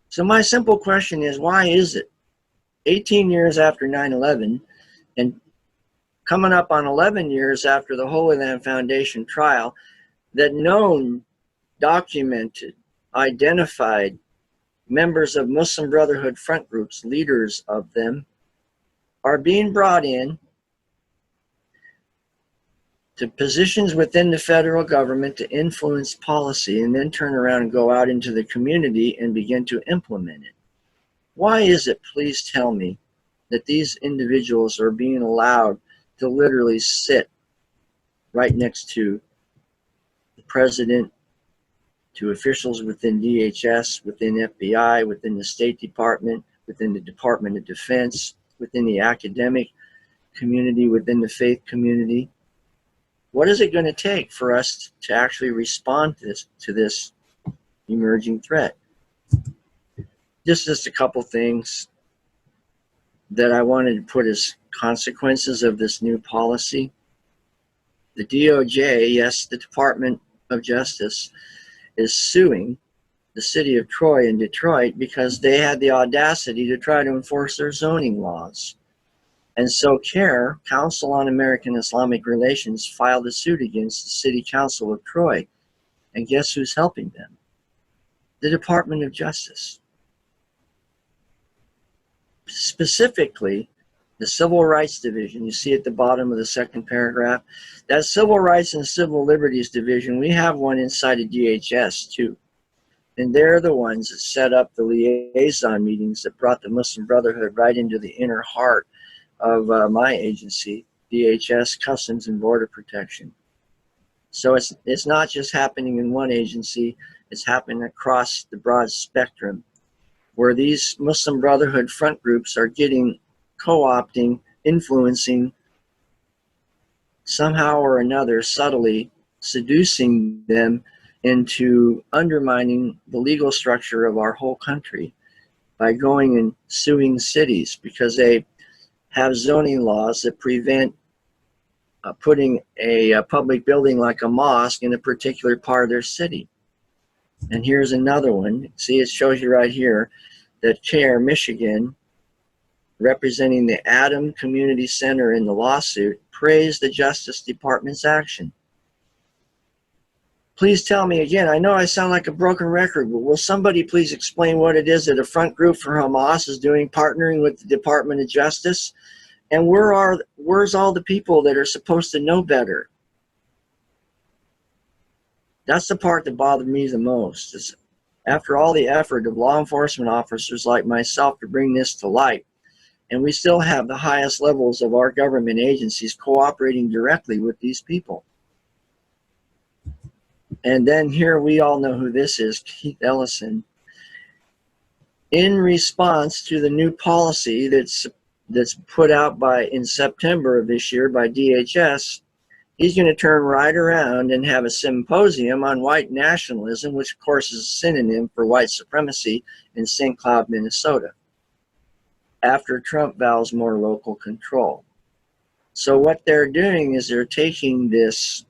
So my simple question is, why is it 18 years after 9/11 and coming up on 11 years after the Holy Land Foundation trial that known, documented, identified members of Muslim Brotherhood front groups, leaders of them, are being brought in to positions within the federal government to influence policy and then turn around and go out into the community and begin to implement it? Why is it, please tell me, that these individuals are being allowed to literally sit right next to the president, to officials within DHS, within FBI, within the State Department, within the Department of Defense, within the academic community, within the faith community? What is it going to take for us to actually respond to this emerging threat? Just a couple things that I wanted to put as consequences of this new policy. The DOJ, yes, the Department of Justice, is suing the city of Troy and Detroit because they had the audacity to try to enforce their zoning laws. And so CARE, Council on American Islamic Relations, filed a suit against the City Council of Troy. And guess who's helping them? The Department of Justice. Specifically, the Civil Rights Division, you see at the bottom of the second paragraph, that Civil Rights and Civil Liberties Division, we have one inside of DHS too. And they're the ones that set up the liaison meetings that brought the Muslim Brotherhood right into the inner heart of my agency, DHS, Customs and Border Protection. So it's not just happening in one agency, it's happening across the broad spectrum, where these Muslim Brotherhood front groups are co-opting, influencing, somehow or another, subtly seducing them into undermining the legal structure of our whole country by going and suing cities because they have zoning laws that prevent putting a public building like a mosque in a particular part of their city. And here's another one. See, it shows you right here that CARE, Michigan, representing the Adam Community Center in the lawsuit, praised the Justice Department's action. Please tell me again, I know I sound like a broken record, but will somebody please explain what it is that a front group for Hamas is doing, partnering with the Department of Justice? And where's all the people that are supposed to know better? That's the part that bothered me the most. Is after all the effort of law enforcement officers like myself to bring this to light, and we still have the highest levels of our government agencies cooperating directly with these people. And then here we all know who this is, Keith Ellison. In response to the new policy that's put out in September of this year by DHS, he's going to turn right around and have a symposium on white nationalism, which of course is a synonym for white supremacy, in St. Cloud, Minnesota, after Trump vows more local control. So what they're doing is they're taking this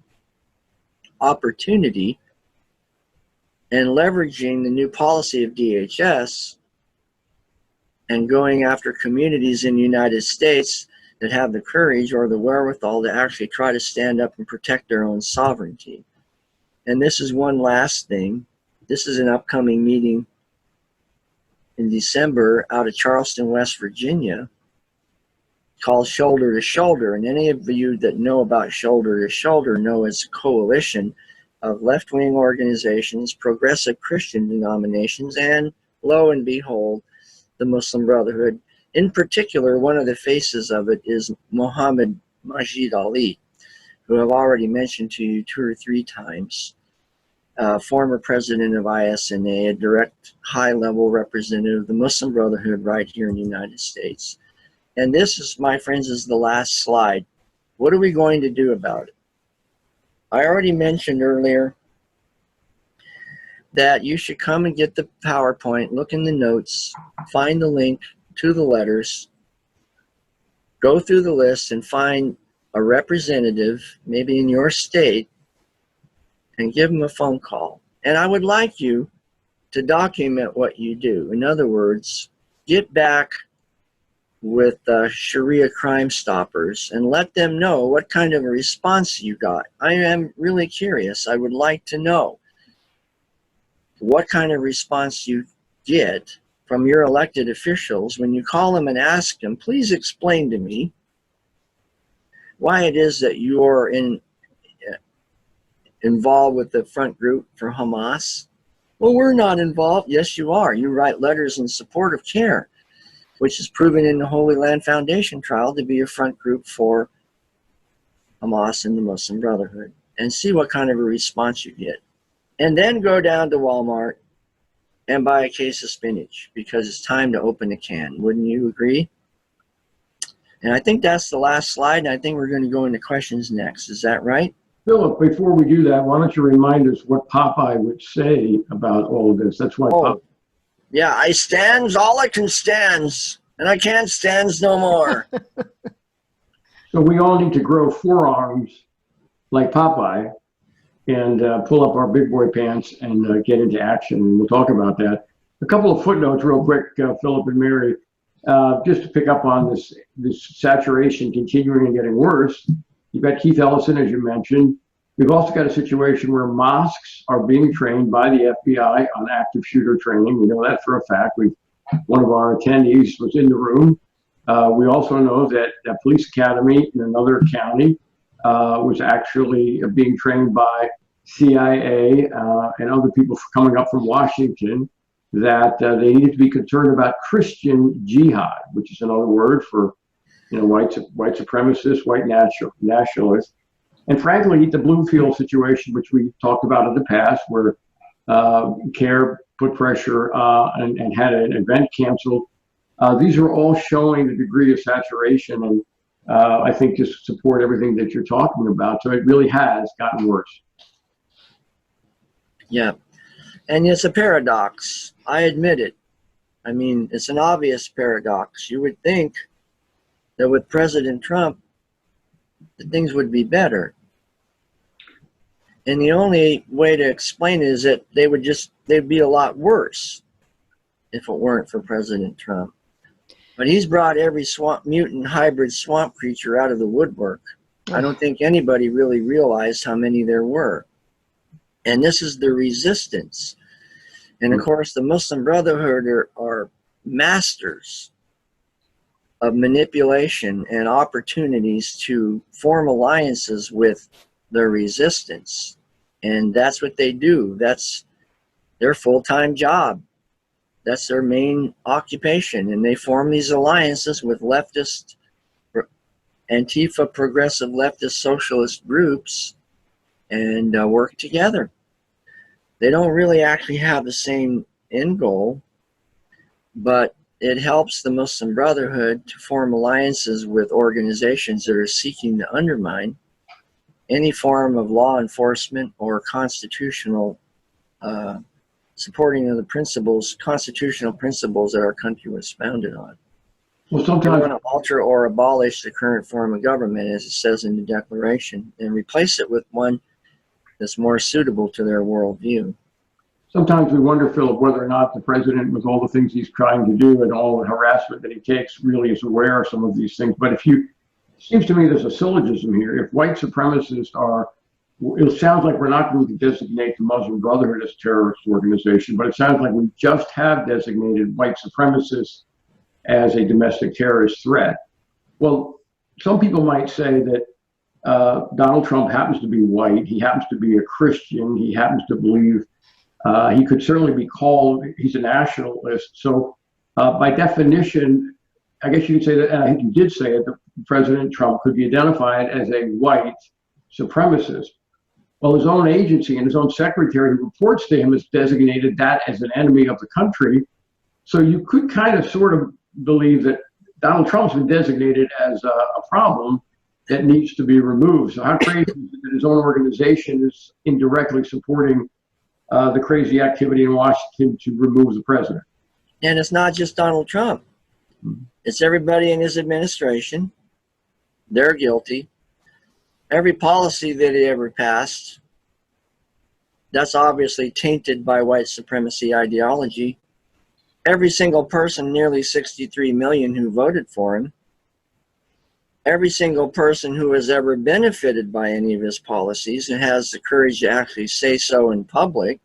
opportunity and leveraging the new policy of DHS and going after communities in the United States that have the courage or the wherewithal to actually try to stand up and protect their own sovereignty. And this is one last thing. This is an upcoming meeting in December out of Charleston, West Virginia, called Shoulder to Shoulder. And any of you that know about Shoulder to Shoulder know it's a coalition of left-wing organizations, progressive Christian denominations, and lo and behold, the Muslim Brotherhood. In particular, one of the faces of it is Mohammed Majid Ali, who I've already mentioned to you 2 or 3 times, former president of ISNA, a direct high-level representative of the Muslim Brotherhood right here in the United States. And this is, my friends, is the last slide. What are we going to do about it? I already mentioned earlier that you should come and get the PowerPoint, look in the notes, find the link to the letters, go through the list and find a representative, maybe in your state, and give them a phone call. And I would like you to document what you do. In other words, get back with Sharia Crime Stoppers and let them know what kind of a response you got. I am really curious. I would like to know what kind of response you get from your elected officials when you call them and ask them, please explain to me why it is that you're involved with the front group for Hamas. Well, we're not involved. Yes, you are. You write letters in support of CARE, which is proven in the Holy Land Foundation trial to be a front group for Hamas and the Muslim Brotherhood, and see what kind of a response you get. And then go down to Walmart and buy a case of spinach, because it's time to open a can. Wouldn't you agree? And I think that's the last slide, and I think we're going to go into questions next. Is that right? Philip, before we do that, why don't you remind us what Popeye would say about all of this? That's why. Oh, yeah, I stands all I can stands, and I can't stands no more. So we all need to grow forearms like Popeye and pull up our big boy pants and get into action. And we'll talk about that. A couple of footnotes real quick, Philip and Mary, just to pick up on this saturation continuing and getting worse. You've got Keith Ellison, as you mentioned. We've also got a situation where mosques are being trained by the FBI on active shooter training. We know that for a fact. One of our attendees was in the room. We also know that a police academy in another county was actually being trained by CIA and other people coming up from Washington, that they needed to be concerned about Christian jihad, which is another word for white supremacists, white nationalists. And frankly, the Bloomfield situation, which we talked about in the past, where CARE put pressure and had an event canceled. These are all showing the degree of saturation, and I think just support everything that you're talking about. So it really has gotten worse. Yeah, and it's a paradox. I admit it. I mean, it's an obvious paradox. You would think that with President Trump, things would be better. And the only way to explain it is that they'd be a lot worse if it weren't for President Trump. But he's brought every mutant hybrid swamp creature out of the woodwork. I don't think anybody really realized how many there were. And this is the resistance. And of course, the Muslim Brotherhood are masters of manipulation and opportunities to form alliances with the resistance. And that's what they do. That's their full-time job. That's their main occupation. And they form these alliances with leftist, Antifa, progressive leftist socialist groups and work together. They don't really actually have the same end goal, but it helps the Muslim Brotherhood to form alliances with organizations that are seeking to undermine any form of law enforcement or constitutional supporting of the constitutional principles that our country was founded on. Well, They sometimes want to alter or abolish the current form of government, as it says in the Declaration, and replace it with one that's more suitable to their worldview. Sometimes we wonder, Philip, whether or not the president, with all the things he's trying to do and all the harassment that he takes, really is aware of some of these things. But it seems to me there's a syllogism here. If white supremacists it sounds like we're not going to designate the Muslim Brotherhood as a terrorist organization, but it sounds like we just have designated white supremacists as a domestic terrorist threat. Well, some people might say that Donald Trump happens to be white. He happens to be a Christian. He happens to believe he could certainly be called, he's a nationalist. So by definition, I guess you could say that, and I think you did say it, that President Trump could be identified as a white supremacist. Well, his own agency and his own secretary who reports to him has designated that as an enemy of the country. So you could kind of sort of believe that Donald Trump's been designated as a problem that needs to be removed. So how crazy is it that his own organization is indirectly supporting the crazy activity in Washington to remove the president? And it's not just Donald Trump. It's everybody in his administration. They're guilty. Every policy that he ever passed that's obviously tainted by white supremacy ideology. Every single person, nearly 63 million who voted for him, every single person who has ever benefited by any of his policies and has the courage to actually say so in public,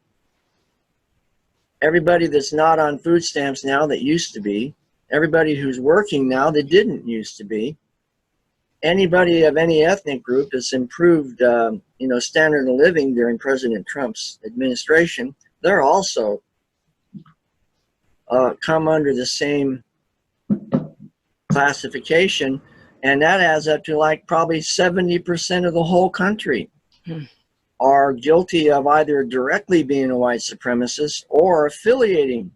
everybody that's not on food stamps now that used to be, everybody who's working now that didn't used to be, anybody of any ethnic group that's improved, standard of living during President Trump's administration, they're also come under the same classification, and that adds up to like probably 70% of the whole country are guilty of either directly being a white supremacist or affiliating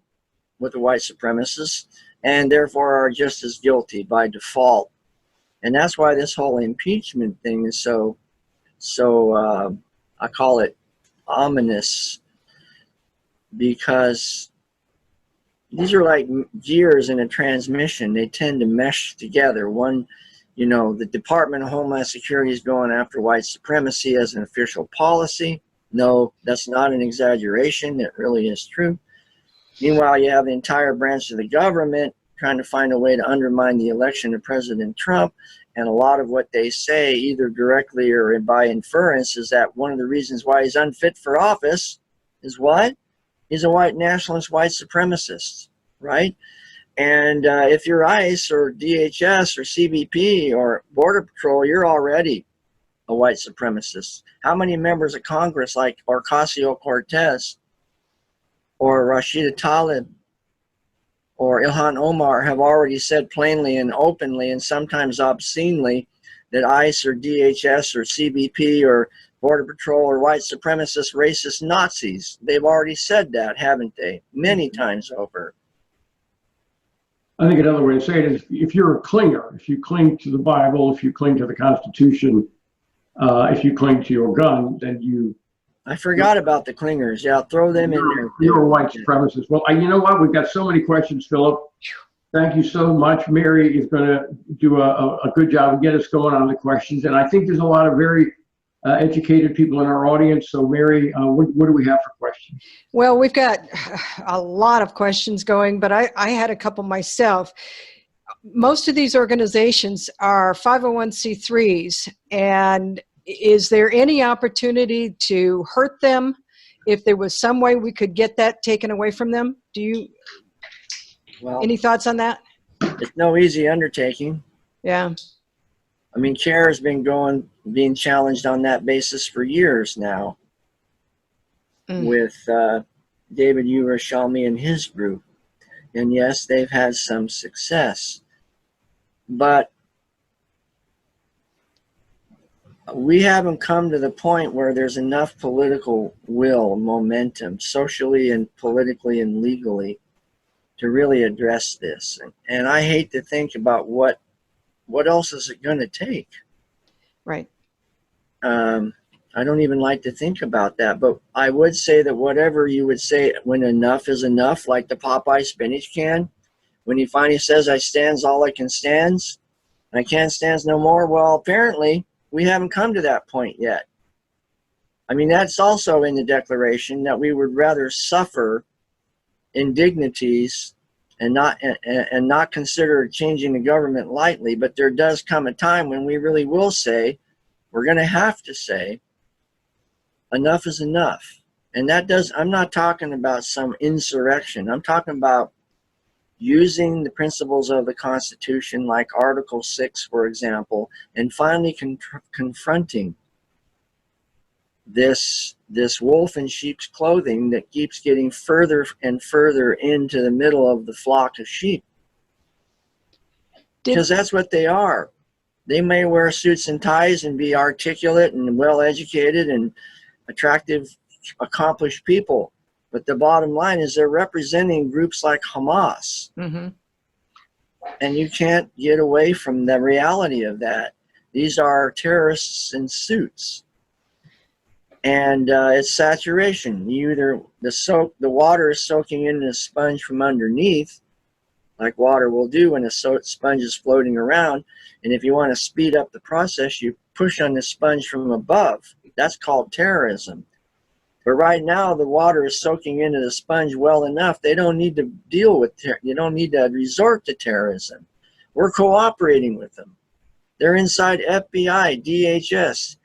with a white supremacist, and therefore are just as guilty by default. And that's why this whole impeachment thing is so I call it ominous, because these are like gears in a transmission. They tend to mesh together. One, the Department of Homeland Security is going after white supremacy as an official policy. No, that's not an exaggeration. It really is true. Meanwhile, you have the entire branch of the government trying to find a way to undermine the election of President Trump. And a lot of what they say, either directly or by inference, is that one of the reasons why he's unfit for office is what? He's a white nationalist, white supremacist, right? And if you're ICE or DHS or CBP or Border Patrol, you're already a white supremacist. How many members of Congress like Ocasio-Cortez or Rashida Tlaib or Ilhan Omar have already said plainly and openly and sometimes obscenely that ICE or DHS or CBP or Border Patrol or white supremacist, racist Nazis? They've already said that, haven't they? Many times over. I think another way to say it is, if you're a clinger, if you cling to the Bible, if you cling to the Constitution, if you cling to your gun, then I forgot about the clingers. Yeah, throw them in there. You're a white supremacist. Well, you know what? We've got so many questions, Philip. Thank you so much. Mary is going to do a good job and get us going on the questions. And I think there's a lot of very educated people in our audience. So, Mary, what do we have for questions? Well, we've got a lot of questions going, but I had a couple myself. Most of these organizations are 501c3s, and is there any opportunity to hurt them if there was some way we could get that taken away from them? Any thoughts on that? It's no easy undertaking. Yeah. I mean, CARE has been being challenged on that basis for years now with David Urashalmi and his group. And yes, they've had some success. But we haven't come to the point where there's enough political will, momentum, socially and politically and legally, to really address this. And I hate to think about what else is it going to take? Right. I don't even like to think about that, but I would say that whatever you would say when enough is enough, like the Popeye spinach can, when he finally says, I stands all I can stands, I can't stands no more. Well, apparently we haven't come to that point yet. I mean, that's also in the Declaration, that we would rather suffer indignities and not consider changing the government lightly. But there does come a time when we really will say, we're going to have to say, enough is enough. And I'm not talking about some insurrection. I'm talking about using the principles of the Constitution, like Article 6, for example, and finally confronting this wolf in sheep's clothing that keeps getting further and further into the middle of the flock of sheep. Because that's what they are. They may wear suits and ties and be articulate and well-educated and attractive, accomplished people. But the bottom line is they're representing groups like Hamas. Mm-hmm. And you can't get away from the reality of that. These are terrorists in suits. And it's saturation. The water is soaking into the sponge from underneath, like water will do when a sponge is floating around. And if you want to speed up the process, you push on the sponge from above. That's called terrorism. But right now, the water is soaking into the sponge well enough. They don't need to deal with you don't need to resort to terrorism. We're cooperating with them. They're inside FBI, DHS,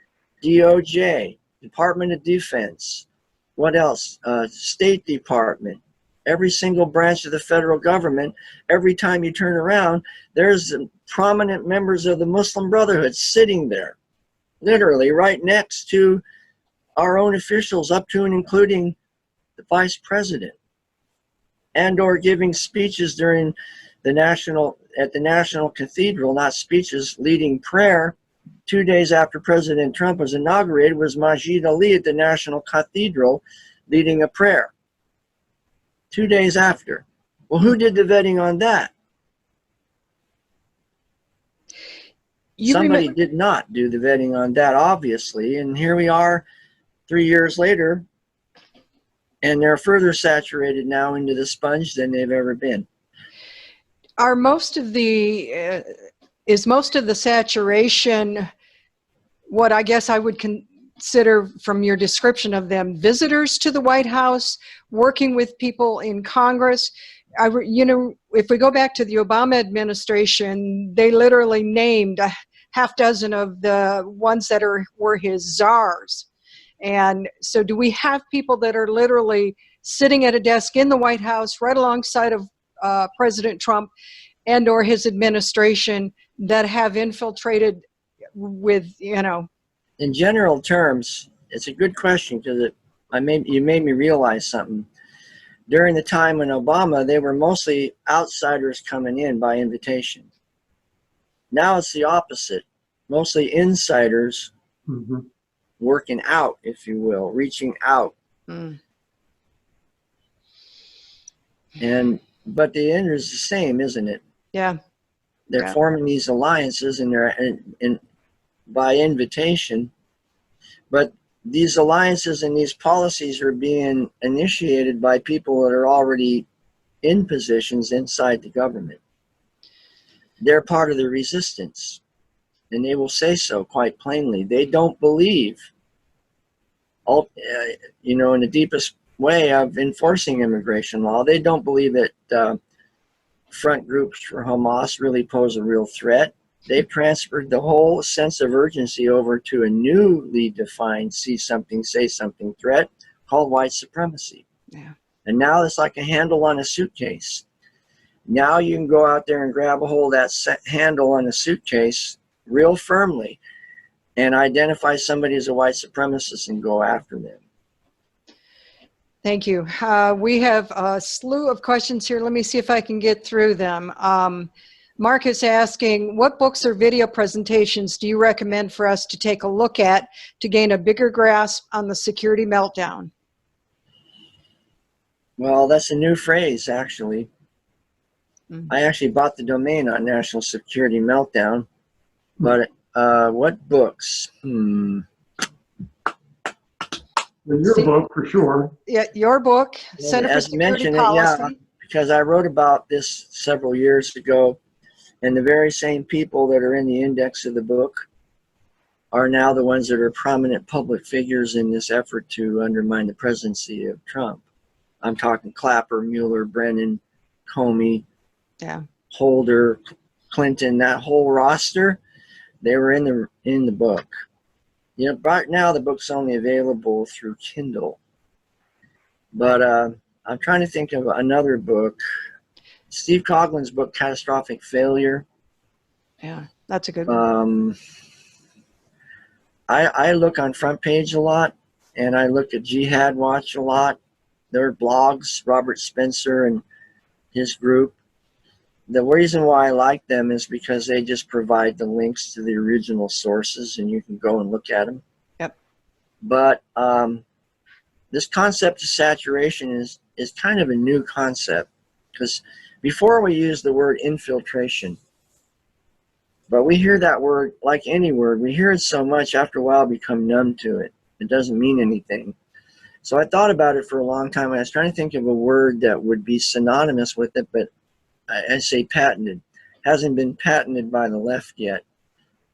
DOJ, Department of Defense. What else? State Department. Every single branch of the federal government. Every time you turn around, there's prominent members of the Muslim Brotherhood sitting there, literally right next to our own officials, up to and including the vice president, and or giving speeches during the national cathedral, not speeches, leading prayer. 2 days after President Trump was inaugurated was Majid Ali at the National Cathedral leading a prayer. 2 days after. Well, who did the vetting on that? Somebody did not do the vetting on that, obviously, and here we are 3 years later, and they're further saturated now into the sponge than they've ever been. Are most of the is most of the saturation what I guess I would consider, from your description of them, visitors to the White House, working with people in Congress? If we go back to the Obama administration, they literally named a half dozen of the ones that were his czars. And so do we have people that are literally sitting at a desk in the White House right alongside of President Trump and or his administration that have infiltrated with, In general terms, it's a good question, because you made me realize something. During the time in Obama, they were mostly outsiders coming in by invitation. Now it's the opposite. Mostly insiders working out, if you will, reaching out. But the end is the same, isn't it? Yeah. They're forming these alliances, and they're by invitation. But these alliances and these policies are being initiated by people that are already in positions inside the government. They're part of the resistance, and they will say so quite plainly. They don't believe, in the deepest way of enforcing immigration law. They don't believe that front groups for Hamas really pose a real threat. They've transferred the whole sense of urgency over to a newly defined see something, say something threat called white supremacy. Yeah. And now it's like a handle on a suitcase. Now you can go out there and grab a hold of that handle on a suitcase real firmly and identify somebody as a white supremacist and go after them. Thank you. We have a slew of questions here. Let me see if I can get through them. Mark is asking, what books or video presentations do you recommend for us to take a look at to gain a bigger grasp on the security meltdown? Well, that's a new phrase, actually. I actually bought the domain on National Security Meltdown, but what books? Your book, for sure. Yeah, your book, Well, Center for as Security mentioned, Policy. because I wrote about this several years ago, and the very same people that are in the index of the book are now the ones that are prominent public figures in this effort to undermine the presidency of Trump. I'm talking Clapper, Mueller, Brennan, Comey, Holder, Clinton, that whole roster. They were in the book. Right now the book's only available through Kindle. But I'm trying to think of another book. Steve Coughlin's book, Catastrophic Failure. Yeah, that's a good one. I look on Front Page a lot, and I look at Jihad Watch a lot. Their blogs, Robert Spencer and his group. The reason why I like them is because they just provide the links to the original sources, and you can go and look at them. Yep. But this concept of saturation is kind of a new concept, because before we used the word infiltration, but we hear that word like any word. We hear it so much, after a while become numb to it. It doesn't mean anything. So I thought about it for a long time. I was trying to think of a word that would be synonymous with it, but I say patented. Hasn't been patented by the left yet.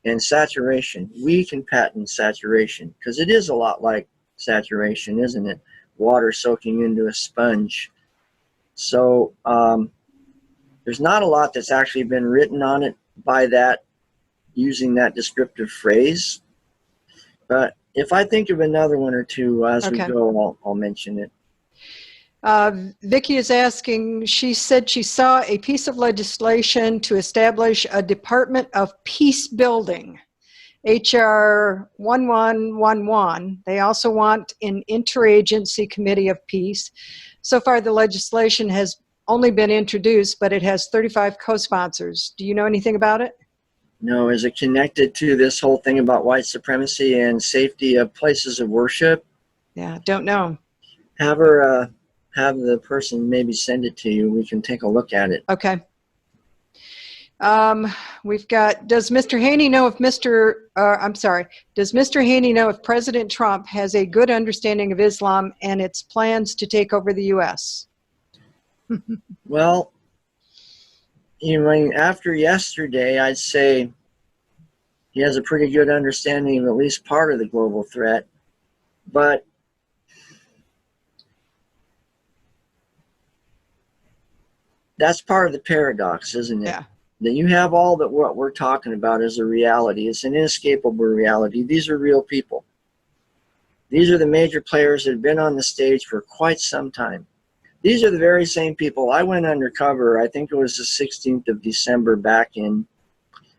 And saturation. We can patent saturation, because it is a lot like saturation, isn't it? Water soaking into a sponge. So there's not a lot that's actually been written on it by that, using that descriptive phrase. But if I think of another one or two as we go, I'll mention it. Vicki is asking, she said she saw a piece of legislation to establish a Department of Peace Building, HR 1111. They also want an interagency committee of peace. So far, the legislation has only been introduced, but it has 35 co-sponsors. Do you know anything about it? No, is it connected to this whole thing about white supremacy and safety of places of worship? Yeah, don't know. Have her, have the person maybe send it to you. We can take a look at it. Okay. We've got, does Mr. Haney know if does Mr. Haney know if President Trump has a good understanding of Islam and its plans to take over the U.S.? Well, you know, after yesterday, I'd say he has a pretty good understanding of at least part of the global threat. But that's part of the paradox, isn't it? Yeah. That you have all that what we're talking about is a reality. It's an inescapable reality. These are real people. These are the major players that have been on the stage for quite some time. These are the very same people. I went undercover, I think it was the 16th of December back in,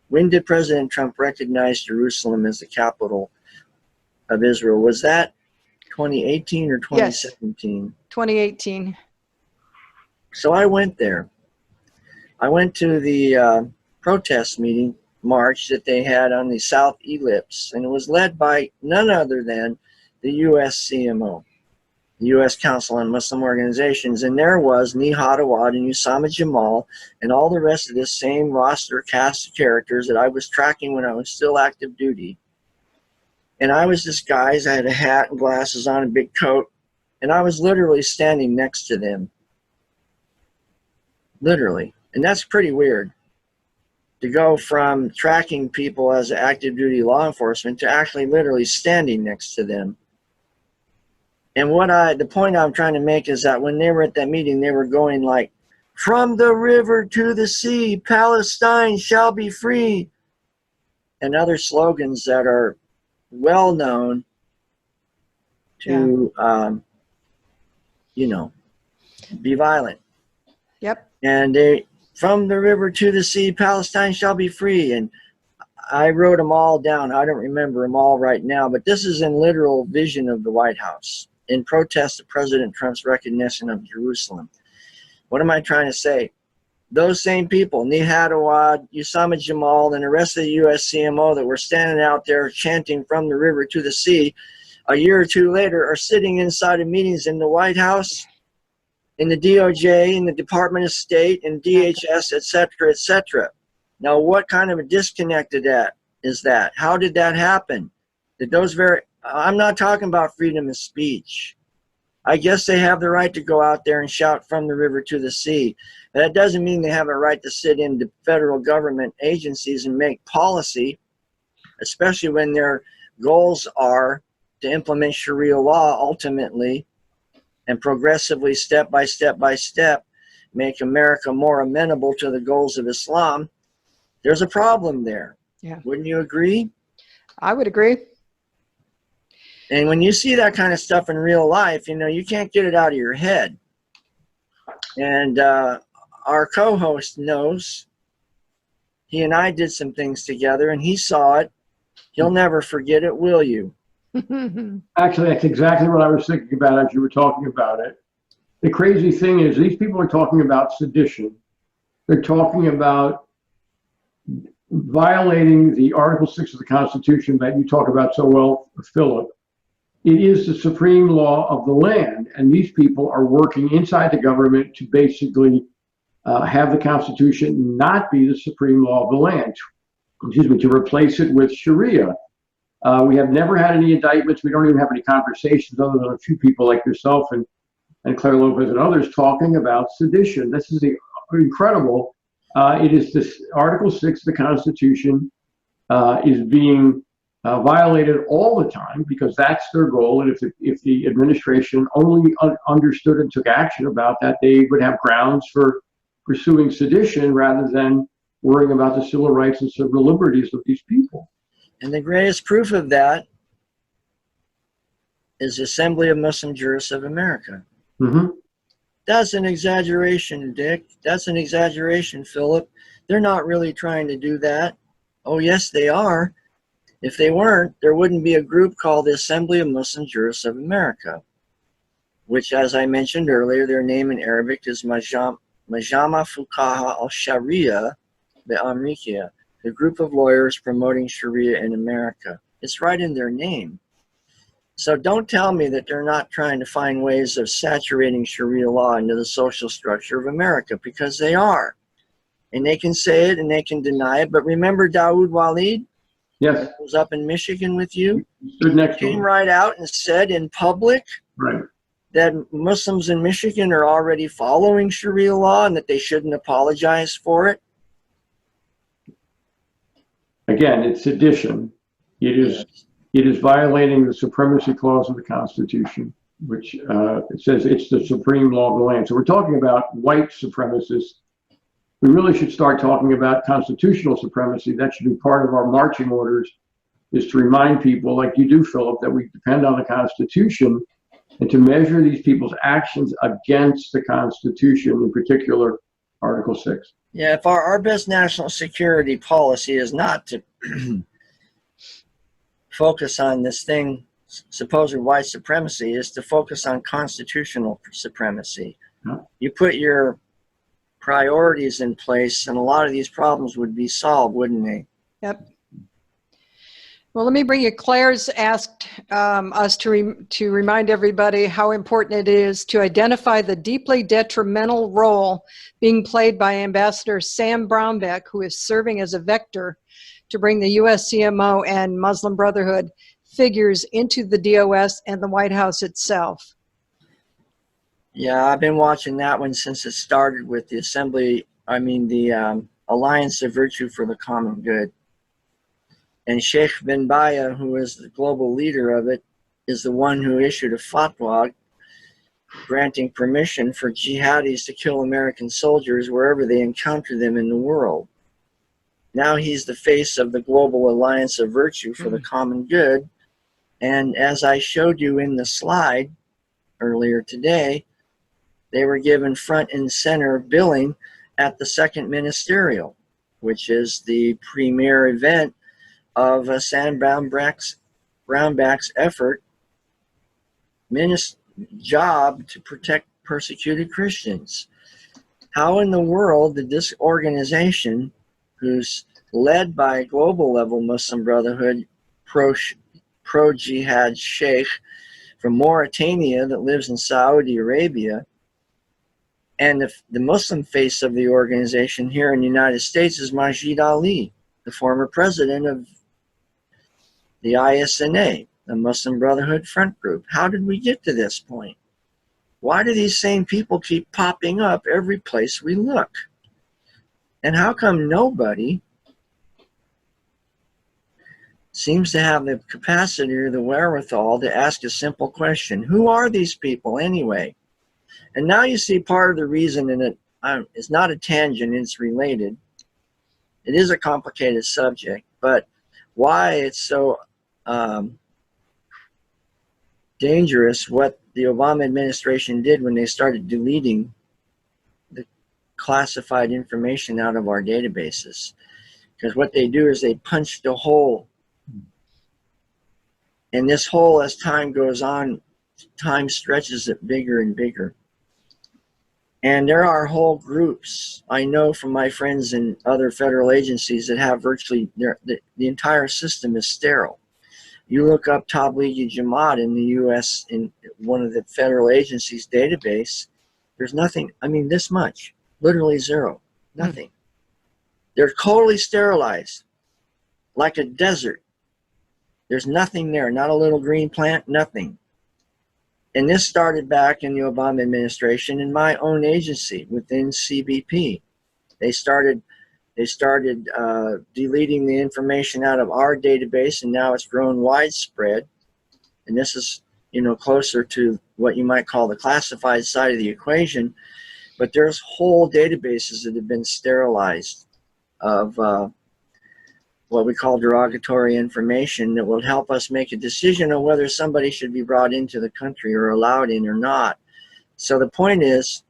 when did President Trump recognize Jerusalem as the capital of Israel? Was that 2018 or 2017? Yes, 2018. So I went there. I went to the protest meeting, march that they had on the South Ellipse, and it was led by none other than the U.S. CMO, the U.S. Council on Muslim Organizations, and there was Nihad Awad and Usama Jamal and all the rest of this same roster cast of characters that I was tracking when I was still active duty. And I was disguised. I had a hat and glasses on, a big coat, and I was literally standing next to them. Literally. And that's pretty weird, to go from tracking people as active duty law enforcement to actually literally standing next to them. And the point I'm trying to make is that when they were at that meeting, they were going like, from the river to the sea, Palestine shall be free, and other slogans that are well known to, you know, be violent. Yep. And they, from the river to the sea, Palestine shall be free. And I wrote them all down. I don't remember them all right now, but this is in literal vision of the White House in protest of President Trump's recognition of Jerusalem. What am I trying to say? Those same people, Nihad Awad, Usama Jamal, and the rest of the U.S. CMO that were standing out there chanting from the river to the sea, a year or two later are sitting inside of meetings in the White House, in the DOJ, in the Department of State, in DHS, et cetera, et cetera. Now, what kind of a disconnect is that? How did that happen? Did those I'm not talking about freedom of speech. I guess they have the right to go out there and shout from the river to the sea. That doesn't mean they have a right to sit in the federal government agencies and make policy, especially when their goals are to implement Sharia law ultimately and progressively, step by step by step, make America more amenable to the goals of Islam. There's a problem there. Yeah. Wouldn't you agree? I would agree. And when you see that kind of stuff in real life, you know, you can't get it out of your head. And our co-host knows. He and I did some things together, and he saw it. He'll never forget it, will you? Actually, that's exactly what I was thinking about as you were talking about it. The crazy thing is these people are talking about sedition. They're talking about violating the Article 6 of the Constitution that you talk about so well, Philip. It is the supreme law of the land, and these people are working inside the government to basically have the Constitution not be the supreme law of the land, to replace it with Sharia. We have never had any indictments. We don't even have any conversations other than a few people like yourself and Claire Lopez and others talking about sedition. This is incredible. It is this Article 6 of the Constitution is being violated all the time because that's their goal. And if the administration only understood and took action about that, they would have grounds for pursuing sedition rather than worrying about the civil rights and civil liberties of these people. And the greatest proof of that is the Assembly of Muslim Jurists of America. Mm-hmm. That's an exaggeration, Dick. That's an exaggeration, Philip. They're not really trying to do that. Oh, yes, they are. If they weren't, there wouldn't be a group called the Assembly of Muslim Jurists of America, which, as I mentioned earlier, their name in Arabic is Majama Fuqaha al-Sharia be'Amrikia, the group of lawyers promoting Sharia in America. It's right in their name. So don't tell me that they're not trying to find ways of saturating Sharia law into the social structure of America, because they are. And they can say it and they can deny it. But remember Dawood Walid? Yes. Was up in Michigan with you. Stood next to Came him. right out and said in public Right. that Muslims in Michigan are already following Sharia law and that they shouldn't apologize for it. Again, it's sedition. It is violating the supremacy clause of the Constitution, which it says it's the supreme law of the land. So we're talking about white supremacists. We really should start talking about constitutional supremacy. That should be part of our marching orders, is to remind people, like you do, Philip, that we depend on the Constitution and to measure these people's actions against the Constitution, in particular, Article 6. Yeah, if our best national security policy is not to focus on this thing, supposed white supremacy, is to focus on constitutional supremacy. Yeah. You put your priorities in place and a lot of these problems would be solved, wouldn't they? Yep. Well, let me bring you, Claire's asked us to remind everybody how important it is to identify the deeply detrimental role being played by Ambassador Sam Brownback, who is serving as a vector to bring the U.S. CMO and Muslim Brotherhood figures into the DOS and the White House itself. Yeah, I've been watching that one since it started with the Alliance of Virtue for the Common Good. And Sheikh bin Baya, who is the global leader of it, is the one who issued a fatwa granting permission for jihadis to kill American soldiers wherever they encounter them in the world. Now he's the face of the Global Alliance of Virtue for the Common Good. And as I showed you in the slide earlier today, they were given front and center billing at the Second Ministerial, which is the premier event of Sam Brownback's effort, job to protect persecuted Christians. How in the world did this organization, who's led by a global level Muslim Brotherhood pro-jihad sheikh from Mauritania that lives in Saudi Arabia, and the Muslim face of the organization here in the United States is Majid Ali, the former president of the ISNA, the Muslim Brotherhood Front Group. How did we get to this point? Why do these same people keep popping up every place we look? And how come nobody seems to have the capacity or the wherewithal to ask a simple question? Who are these people anyway? And now you see part of the reason, and it's not a tangent, it's related. It is a complicated subject, but why it's so dangerous what the Obama administration did when they started deleting the classified information out of our databases. Because what they do is they punched a hole. And this hole, as time goes on, time stretches it bigger and bigger. And there are whole groups, I know from my friends in other federal agencies, that have virtually, the entire system is sterile. You look up Tablighi Jamaat in the U.S. in one of the federal agencies' database, there's nothing, this much, literally zero, nothing. They're totally sterilized, like a desert. There's nothing there, not a little green plant, nothing. And this started back in the Obama administration in my own agency within CBP. They They started deleting the information out of our database, and now it's grown widespread. And this is, closer to what you might call the classified side of the equation. But there's whole databases that have been sterilized of what we call derogatory information that will help us make a decision on whether somebody should be brought into the country or allowed in or not. So the point is,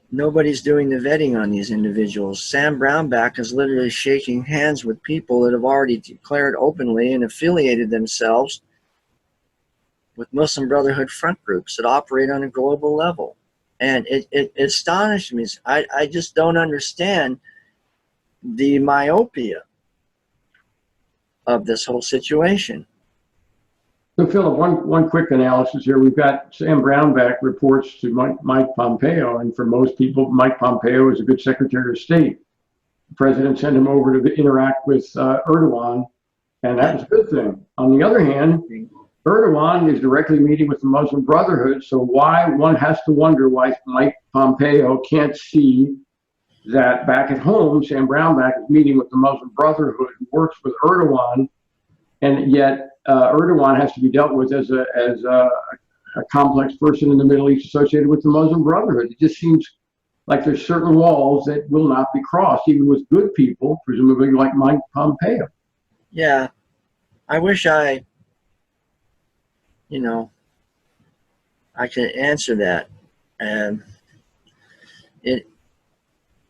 nobody's doing the vetting on these individuals. Sam Brownback is literally shaking hands with people that have already declared openly and affiliated themselves with Muslim Brotherhood front groups that operate on a global level. And it astonished me. I just don't understand the myopia of this whole situation. So Philip, one quick analysis here. We've got Sam Brownback reports to Mike Pompeo, and for most people, Mike Pompeo is a good Secretary of State. The president sent him over to interact with Erdogan, and that was a good thing. On the other hand, Erdogan is directly meeting with the Muslim Brotherhood, so one has to wonder why Mike Pompeo can't see that back at home, Sam Brownback is meeting with the Muslim Brotherhood, who works with Erdogan, and yet Erdogan has to be dealt with as a complex person in the Middle East associated with the Muslim Brotherhood. It just seems like there's certain walls that will not be crossed, even with good people, presumably like Mike Pompeo. Yeah, I wish I could answer that.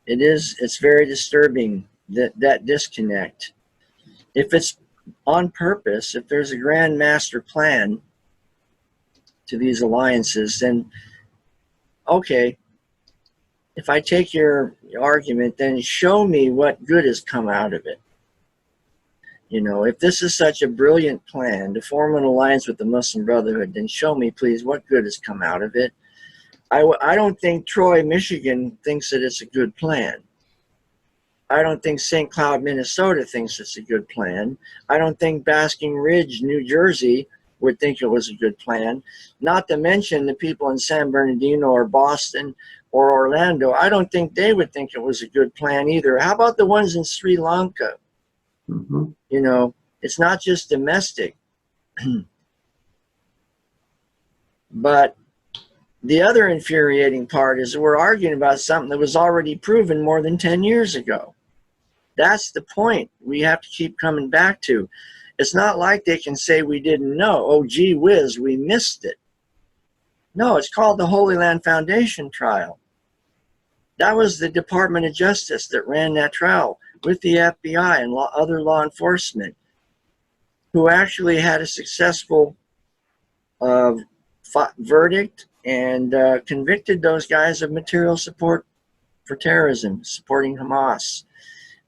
It's very disturbing, that disconnect. If it's on purpose, if there's a grand master plan to these alliances, then okay, if I take your argument, then show me what good has come out of it. If this is such a brilliant plan to form an alliance with the Muslim Brotherhood, then show me, please, what good has come out of it. I don't think Troy, Michigan thinks that it's a good plan. I don't think St. Cloud, Minnesota thinks it's a good plan. I don't think Basking Ridge, New Jersey would think it was a good plan. Not to mention the people in San Bernardino or Boston or Orlando. I don't think they would think it was a good plan either. How about the ones in Sri Lanka? Mm-hmm. It's not just domestic. But the other infuriating part is that we're arguing about something that was already proven more than 10 years ago. That's the point we have to keep coming back to. It's not like they can say we didn't know. Oh, gee whiz, we missed it. No, it's called the Holy Land Foundation trial. That was the Department of Justice that ran that trial with the FBI and other law enforcement, who actually had a successful verdict and convicted those guys of material support for terrorism, supporting Hamas,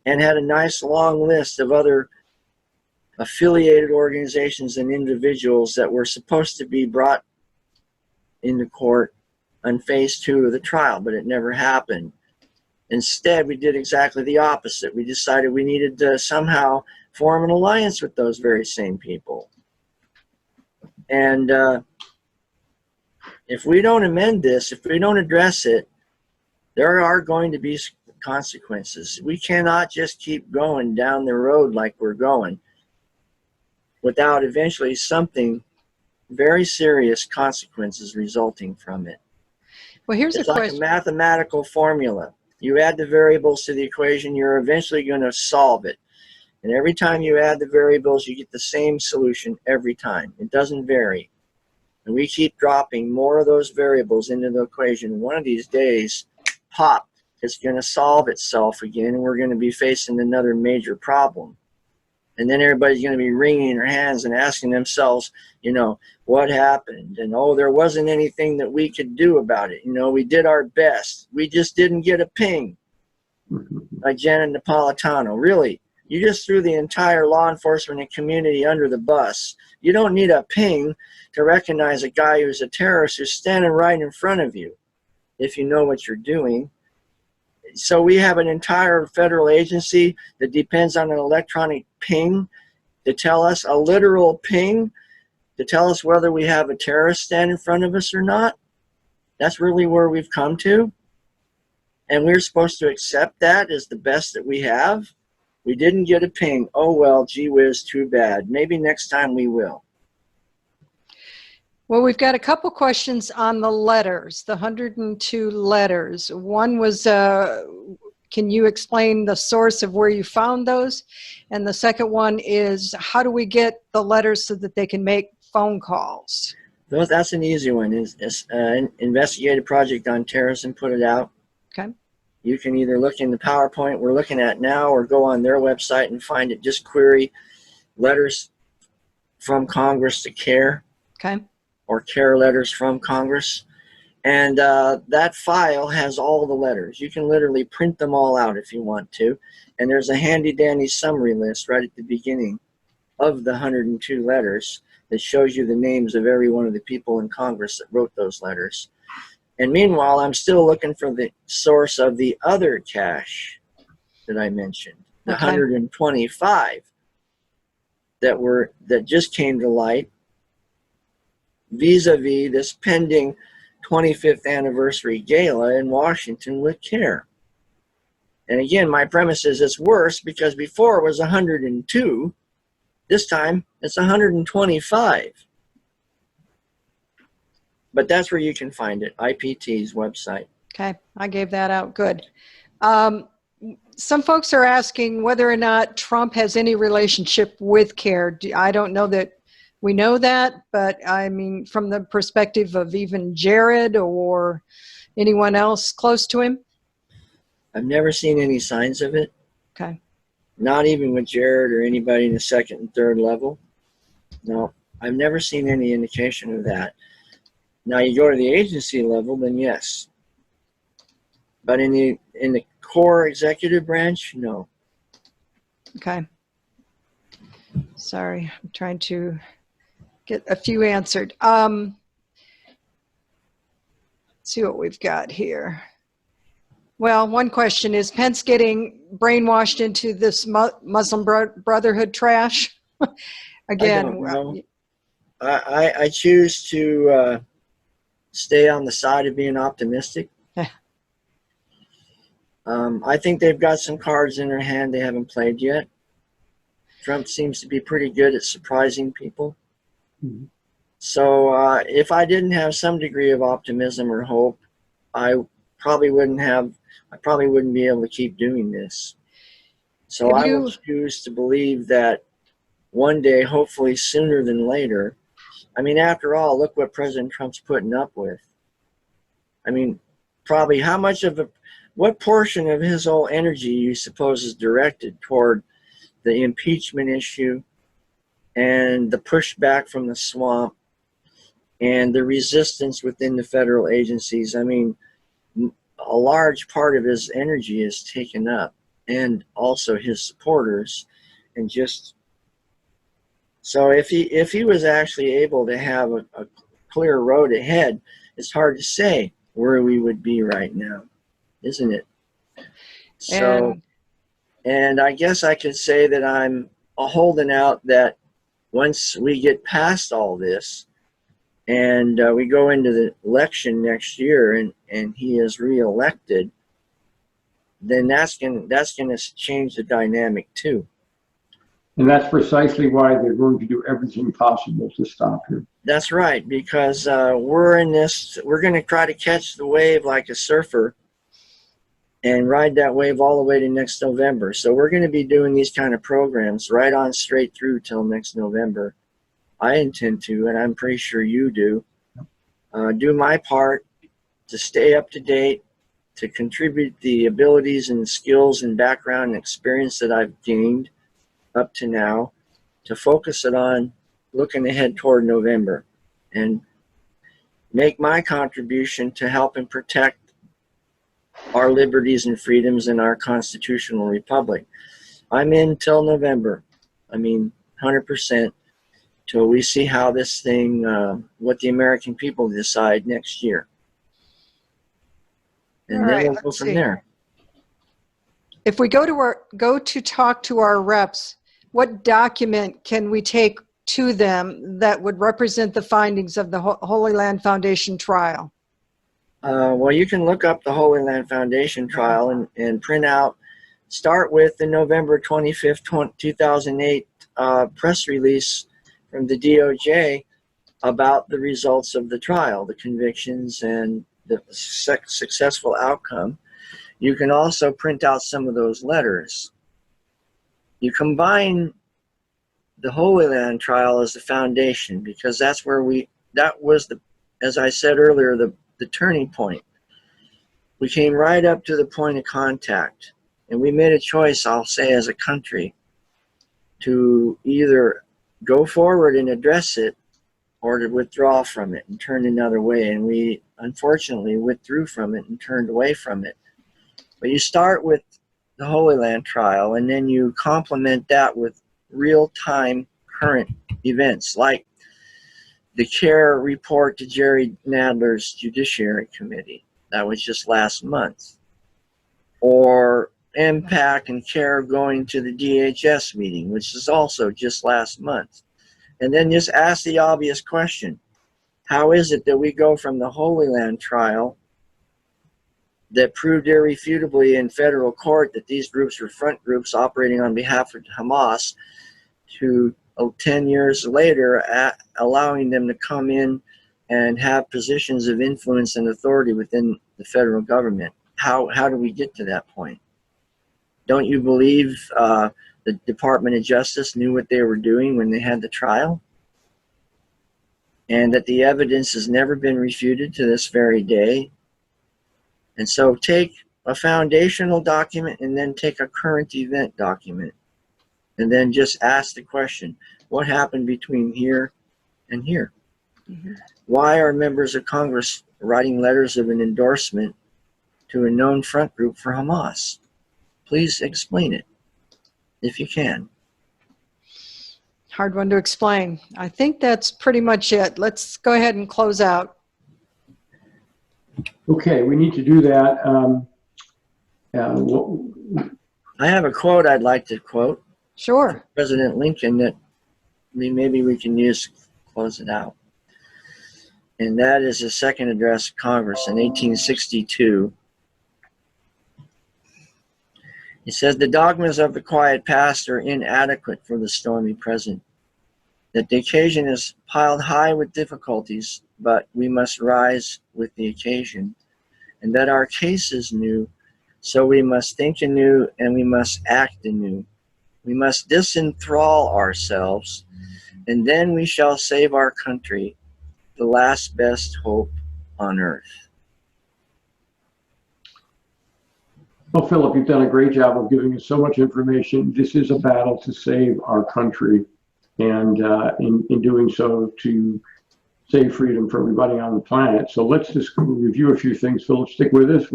and had a nice long list of other affiliated organizations and individuals that were supposed to be brought into court on phase 2 of the trial, but it never happened. Instead, we did exactly the opposite. We decided we needed to somehow form an alliance with those very same people. And if we don't amend this, if we don't address it, there are going to be consequences. We cannot just keep going down the road like we're going without eventually something very serious consequences resulting from it. Well, here's it's a like question. a mathematical formula. You add the variables to the equation, you're eventually going to solve it. And every time you add the variables, you get the same solution every time. It doesn't vary. And we keep dropping more of those variables into the equation. One of these days, pop, it's going to solve itself again, and we're going to be facing another major problem. And then everybody's going to be wringing their hands and asking themselves, what happened? And, oh, there wasn't anything that we could do about it. We did our best. We just didn't get a ping. Like Janet Napolitano. Really, you just threw the entire law enforcement and community under the bus. You don't need a ping to recognize a guy who's a terrorist who's standing right in front of you if you know what you're doing. So we have an entire federal agency that depends on an electronic ping to tell us, a literal ping, to tell us whether we have a terrorist stand in front of us or not. That's really where we've come to. and we're supposed to accept that as the best that we have. We didn't get a ping. Oh, well, gee whiz, too bad. Maybe next time we will. Well, we've got a couple questions on the letters, the 102 letters. One was, can you explain the source of where you found those? And the second one is, how do we get the letters so that they can make phone calls? That's an easy one. It's an investigative project on terrorism put it out. Okay. You can either look in the PowerPoint we're looking at now or go on their website and find it. Just query letters from Congress to CARE. Okay. Or CARE letters from Congress. And that file has all the letters. You can literally print them all out if you want to. And there's a handy dandy summary list right at the beginning of the 102 letters that shows you the names of every one of the people in Congress that wrote those letters. And meanwhile, I'm still looking for the source of the other cache that I mentioned, the 125 that just came to light vis-a-vis this pending 25th anniversary gala in Washington with CARE. And again, my premise is it's worse because before it was 102. This time it's 125. But that's where you can find it, IPT's website. Okay, I gave that out. Good. Some folks are asking whether or not Trump has any relationship with CARE. I don't know that we know that, but I mean, from the perspective of even Jared or anyone else close to him? I've never seen any signs of it. Okay. Not even with Jared or anybody in the second and third level. No, I've never seen any indication of that. Now you go to the agency level, then yes. But in the core executive branch, no. Okay. Sorry, I'm trying to get a few answered. Let's see what we've got here. Well, one question is Pence getting brainwashed into this Muslim Brotherhood trash? Again, I don't know. I choose to stay on the side of being optimistic. I think they've got some cards in their hand they haven't played yet. Trump seems to be pretty good at surprising people. Mm-hmm. So if I didn't have some degree of optimism or hope, I probably wouldn't be able to keep doing this. So I will choose to believe that one day, hopefully sooner than later. I mean, after all, look what President Trump's putting up with. I mean, probably what portion of his whole energy you suppose is directed toward the impeachment issue and the pushback from the swamp and the resistance within the federal agencies? I mean, a large part of his energy is taken up, and also his supporters. And just so if he was actually able to have a clear road ahead, it's hard to say where we would be right now, isn't it? So, and I guess I could say that I'm holding out that once we get past all this and we go into the election next year and he is reelected, then that's gonna change the dynamic too. And that's precisely why they're going to do everything possible to stop him. That's right, because we're going to try to catch the wave like a surfer and ride that wave all the way to next November. So we're going to be doing these kind of programs right on straight through till next November. I intend to, and I'm pretty sure you do my part to stay up to date, to contribute the abilities and skills and background and experience that I've gained up to now, to focus it on looking ahead toward November and make my contribution to help and protect our liberties and freedoms in our constitutional republic. I'm in till November. I mean, 100%, till we see how this thing, what the American people decide next year. And then we'll go from there. If we go to talk to our reps, what document can we take to them that would represent the findings of the Holy Land Foundation trial? Well, you can look up the Holy Land Foundation trial and print out, start with the November 25th, 2008 press release from the DOJ about the results of the trial, the convictions, and the successful outcome. You can also print out some of those letters. You combine the Holy Land trial as the foundation, because that's where that was the, as I said earlier, the turning point. We came right up to the point of contact, and we made a choice, I'll say, as a country, to either go forward and address it or to withdraw from it and turn another way. And we unfortunately withdrew from it and turned away from it. But you start with the Holy Land trial, and then you complement that with real-time current events, like the CARE report to Jerry Nadler's Judiciary Committee. That was just last month. Or MPAC and CARE going to the DHS meeting, which is also just last month. And then just ask the obvious question. How is it that we go from the Holy Land trial that proved irrefutably in federal court that these groups were front groups operating on behalf of Hamas to 10 years later allowing them to come in and have positions of influence and authority within the federal government? How do we get to that point? Don't you believe the Department of Justice knew what they were doing when they had the trial? And that the evidence has never been refuted to this very day? And so take a foundational document and then take a current event document. And then just ask the question, what happened between here and here? Mm-hmm. Why are members of Congress writing letters of an endorsement to a known front group for Hamas? Please explain it, if you can. Hard one to explain. I think that's pretty much it. Let's go ahead and close out. Okay, we need to do that. I have a quote I'd like to quote. Sure. President Lincoln that maybe we can use to close it out. And that is his second address to Congress in 1862. He says, "The dogmas of the quiet past are inadequate for the stormy present. That the occasion is piled high with difficulties, but we must rise with the occasion. And that our case is new, so we must think anew and we must act anew. We must disenthrall ourselves, and then we shall save our country, the last best hope on earth." Well, Philip, you've done a great job of giving us so much information. This is a battle to save our country, and in doing so, to save freedom for everybody on the planet. So let's just review a few things. Philip, stick with us.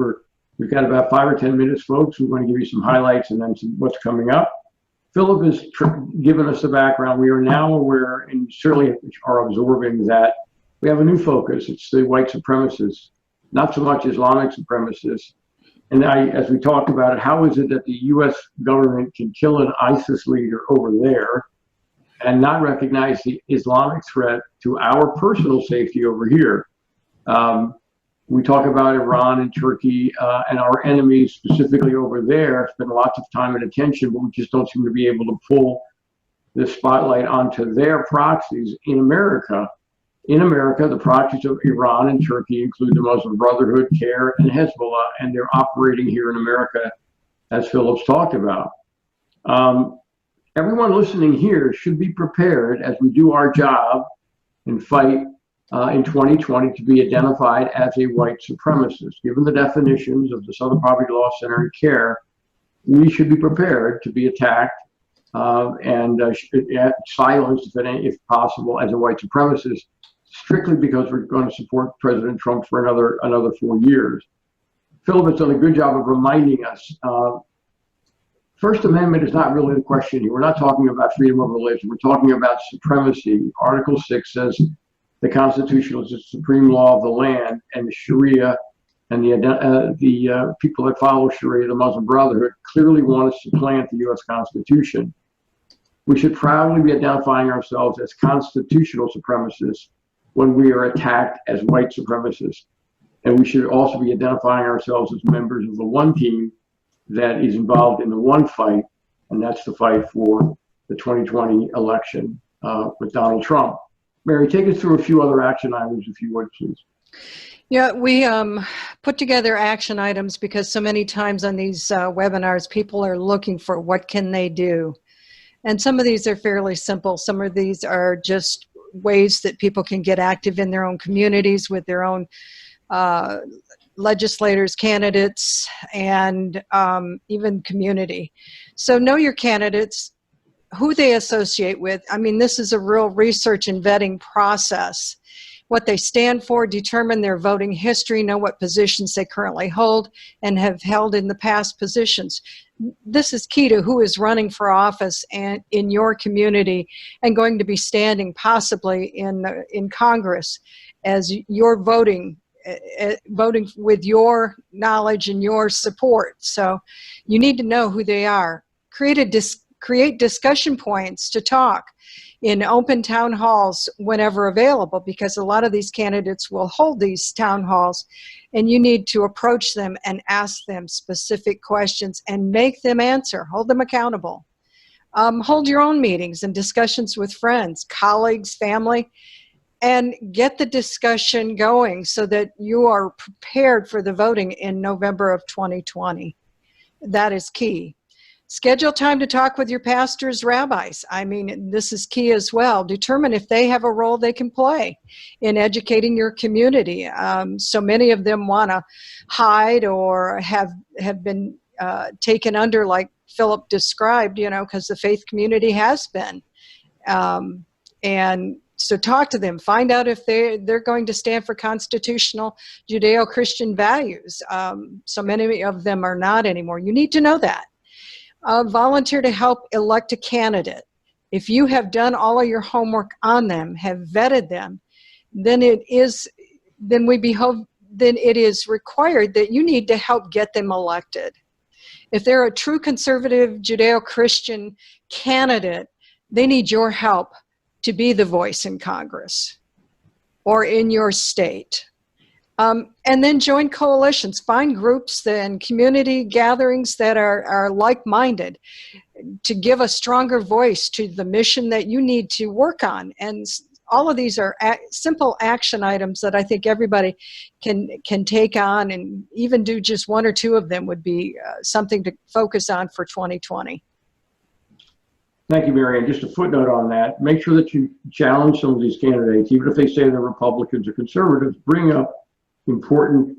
We've got about 5 or 10 minutes, folks. We want to give you some highlights and then what's coming up. Philip has given us the background. We are now aware, and certainly are absorbing, that we have a new focus. It's the white supremacists, not so much Islamic supremacists. And as we talked about it, how is it that the U.S. government can kill an ISIS leader over there and not recognize the Islamic threat to our personal safety over here? We talk about Iran and Turkey and our enemies specifically over there, spend lots of time and attention, but we just don't seem to be able to pull the spotlight onto their proxies in America. In America, the proxies of Iran and Turkey include the Muslim Brotherhood, CARE, and Hezbollah, and they're operating here in America, as Philip's talked about. Everyone listening here should be prepared as we do our job and fight in 2020 to be identified as a white supremacist. Given the definitions of the Southern Poverty Law Center and CARE, we should be prepared to be attacked and silenced, if possible, as a white supremacist, strictly because we're going to support President Trump for another 4 years. Philip has done a good job of reminding us. First Amendment is not really the question here. We're not talking about freedom of religion. We're talking about supremacy. Article 6 says the Constitution is the supreme law of the land, and the Sharia and the people that follow Sharia, the Muslim Brotherhood, clearly want to supplant the U.S. Constitution. We should proudly be identifying ourselves as constitutional supremacists when we are attacked as white supremacists. And we should also be identifying ourselves as members of the one team that is involved in the one fight, and that's the fight for the 2020 election with Donald Trump. Mary, take us through a few other action items, if you would, please. Yeah, we put together action items because so many times on these webinars, people are looking for what can they do. And some of these are fairly simple. Some of these are just ways that people can get active in their own communities with their own legislators, candidates, and even community. So know your candidates, who they associate with. I mean, this is a real research and vetting process. What they stand for, determine their voting history, know what positions they currently hold and have held in the past positions. This is key to who is running for office and in your community and going to be standing possibly in Congress as you're voting with your knowledge and your support. So you need to know who they are. Create discussion points to talk in open town halls whenever available, because a lot of these candidates will hold these town halls, and you need to approach them and ask them specific questions and make them answer, hold them accountable. Hold your own meetings and discussions with friends, colleagues, family, and get the discussion going so that you are prepared for the voting in November of 2020. That is key. Schedule time to talk with your pastors, rabbis. I mean, this is key as well. Determine if they have a role they can play in educating your community. So many of them want to hide or have been taken under, like Philip described, because the faith community has been. And so talk to them. Find out if they're going to stand for constitutional Judeo-Christian values. So many of them are not anymore. You need to know that. Volunteer to help elect a candidate. If you have done all of your homework on them, have vetted them, then it is required that you need to help get them elected. If they're a true conservative Judeo-Christian candidate, they need your help to be the voice in Congress or in your state. And then join coalitions, find groups and community gatherings that are like-minded to give a stronger voice to the mission that you need to work on. And all of these are simple action items that I think everybody can take on, and even do just one or two of them would be something to focus on for 2020. Thank you, Mary. And just a footnote on that, make sure that you challenge some of these candidates, even if they say they're Republicans or conservatives. Bring up important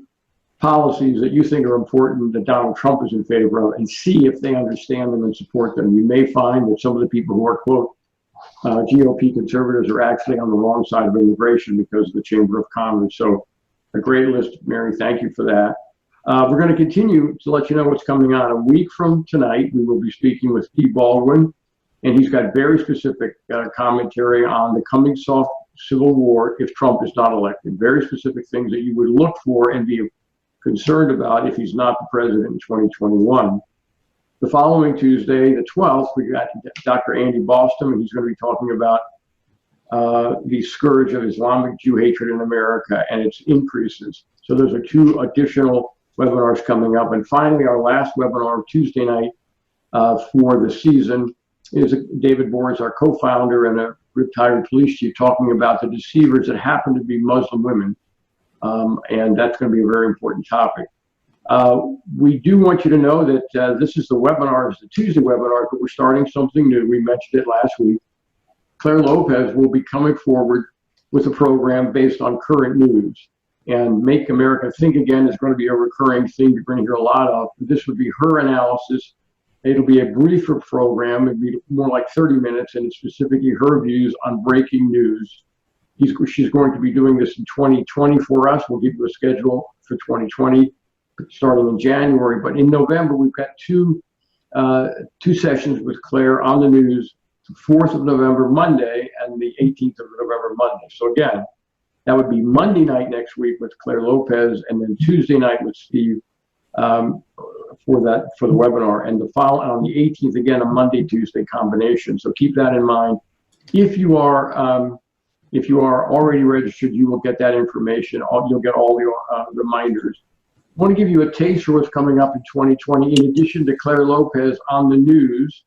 policies that you think are important that Donald Trump is in favor of, and see if they understand them and support them. You may find that some of the people who are, quote, GOP conservatives are actually on the wrong side of immigration because of the Chamber of Commerce. So a great list, Mary. Thank you for that. We're going to continue to let you know what's coming on. A week from tonight, we will be speaking with P. Baldwin, and he's got very specific commentary on the coming soft civil war if Trump is not elected. Very specific things that you would look for and be concerned about if he's not the president in 2021. The following Tuesday, the 12th, we got Dr. Andy Boston, and he's going to be talking about the scourge of Islamic Jew hatred in America and its increases. So those are two additional webinars coming up. And finally, our last webinar Tuesday night for the season is David Boers, our co-founder and a retired police chief, talking about the deceivers that happen to be Muslim women. And that's going to be a very important topic. We do want you to know that this is the webinar, it's the Tuesday webinar, but we're starting something new. We mentioned it last week. Claire Lopez will be coming forward with a program based on current news. And Make America Think Again is going to be a recurring theme you're going to hear a lot of. This would be her analysis. It'll be a briefer program. It'd be more like 30 minutes, and it's specifically her views on breaking news. She's going to be doing this in 2020 for us. We'll give you a schedule for 2020 starting in January. But in November, we've got two sessions with Claire on the news, the 4th of November, Monday, and the 18th of November, Monday. So again, that would be Monday night next week with Claire Lopez, and then Tuesday night with Steve for the webinar, and on the 18th, again, a Monday-Tuesday combination. So keep that in mind. If you are If you are already registered, you will get that information. You'll get all the reminders. I want to give you a taste for what's coming up in 2020. In addition to Claire Lopez on the news,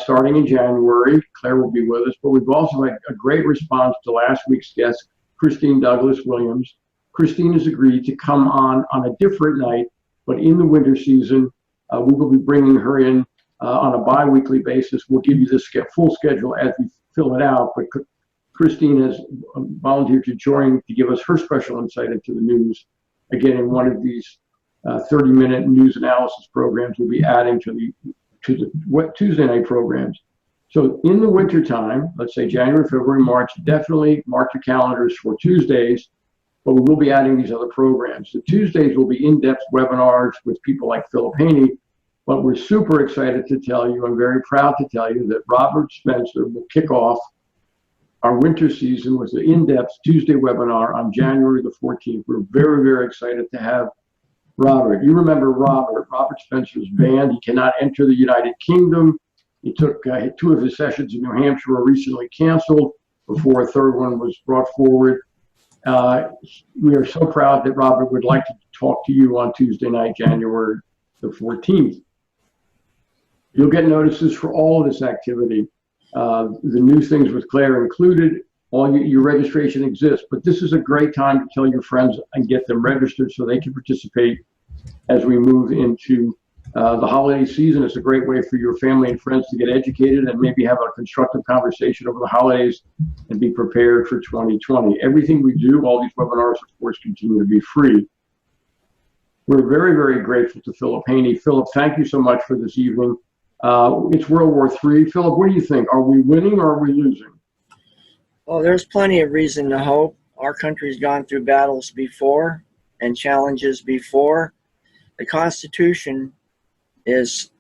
starting in January, Claire will be with us, but we've also had a great response to last week's guest, Christine Douglas Williams. Christine has agreed to come on a different night, but in the winter season, we will be bringing her in on a bi-weekly basis. We'll give you the full schedule as we fill it out, but Christine has volunteered to join to give us her special insight into the news. Again, in one of these 30-minute news analysis programs we'll be adding to the Tuesday night programs. So in the wintertime, let's say January, February, March, definitely mark your calendars for Tuesdays, but we will be adding these other programs. The Tuesdays will be in-depth webinars with people like Philip Haney, but we're super excited to tell you, I'm very proud to tell you that Robert Spencer will kick off our winter season with an in-depth Tuesday webinar on January the 14th. We're very, very excited to have Robert. You remember Robert Spencer's banned. He cannot enter the United Kingdom. He took 2 of his sessions in New Hampshire were recently canceled before a third one was brought forward. We are so proud that Robert would like to talk to you on Tuesday night, January the 14th. You'll get notices for all of this activity. The new things with Claire included. All your registration exists, but this is a great time to tell your friends and get them registered so they can participate as we move into the holiday season. It's a great way for your family and friends to get educated and maybe have a constructive conversation over the holidays and be prepared for 2020. Everything we do, all these webinars, of course, continue to be free. We're very, very grateful to Philip Haney. Philip, thank you so much for this evening. It's World War III. Philip, what do you think? Are we winning or are we losing? Well, there's plenty of reason to hope. Our country's gone through battles before and challenges before. The Constitution is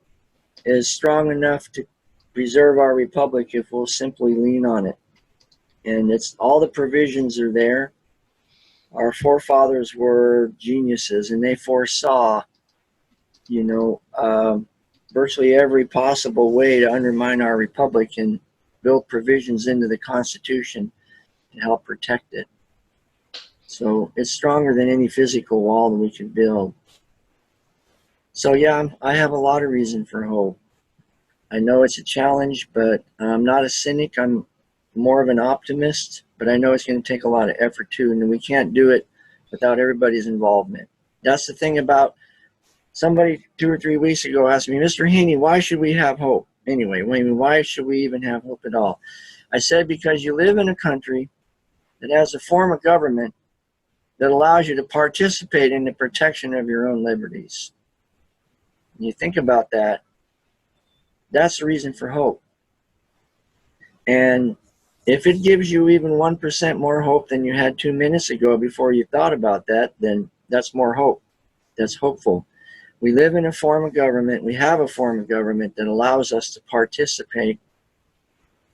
strong enough to preserve our republic if we'll simply lean on it. And it's all the provisions are there. Our forefathers were geniuses, and they foresaw, virtually every possible way to undermine our republic and build provisions into the Constitution to help protect it. So it's stronger than any physical wall that we could build. So yeah, I have a lot of reason for hope. I know it's a challenge, but I'm not a cynic. I'm more of an optimist, but I know it's going to take a lot of effort too, and we can't do it without everybody's involvement. That's the thing about somebody 2 or 3 weeks ago asked me, Mr. Haney, why should we have hope? Anyway, why should we even have hope at all? I said, because you live in a country that has a form of government that allows you to participate in the protection of your own liberties. When you think about that, that's the reason for hope. And if it gives you even 1% more hope than you had 2 minutes ago before you thought about that, then that's more hope. That's hopeful. We live in a form of government. We have a form of government that allows us to participate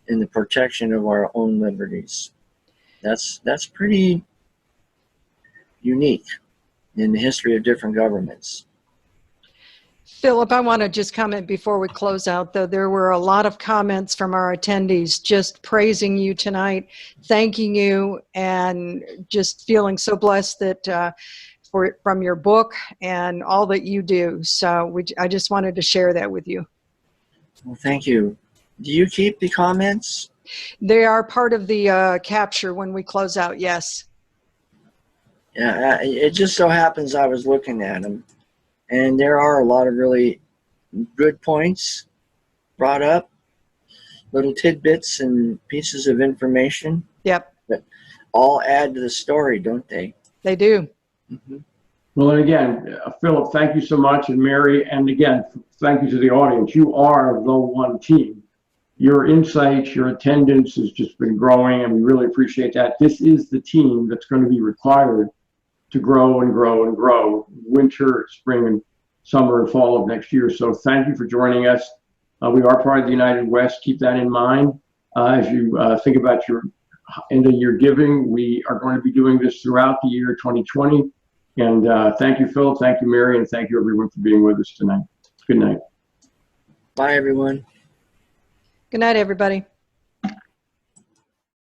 in the protection of our own liberties. That's pretty unique in the history of different governments. Philip, I want to just comment before we close out, though. There were a lot of comments from our attendees just praising you tonight, thanking you, and just feeling so blessed that from your book and all that you do. So I just wanted to share that with you. Well, thank you. Do you keep the comments? They are part of the capture when we close out, yes. Yeah, it just so happens I was looking at them, and there are a lot of really good points brought up, little tidbits and pieces of information. Yep. That all add to the story, don't they? They do. Mm-hmm. Well, and again, Philip, thank you so much, and Mary, and again, thank you to the audience. You are the one team. Your insights, your attendance has just been growing, and we really appreciate that. This is the team that's going to be required to grow and grow and grow winter, spring, and summer and fall of next year. So thank you for joining us. We are part of the United West. Keep that in mind as you think about your end of year giving. We are going to be doing this throughout the year 2020. And thank you, Philip. Thank you, Mary. And thank you, everyone, for being with us tonight. Good night. Bye, everyone. Good night, everybody.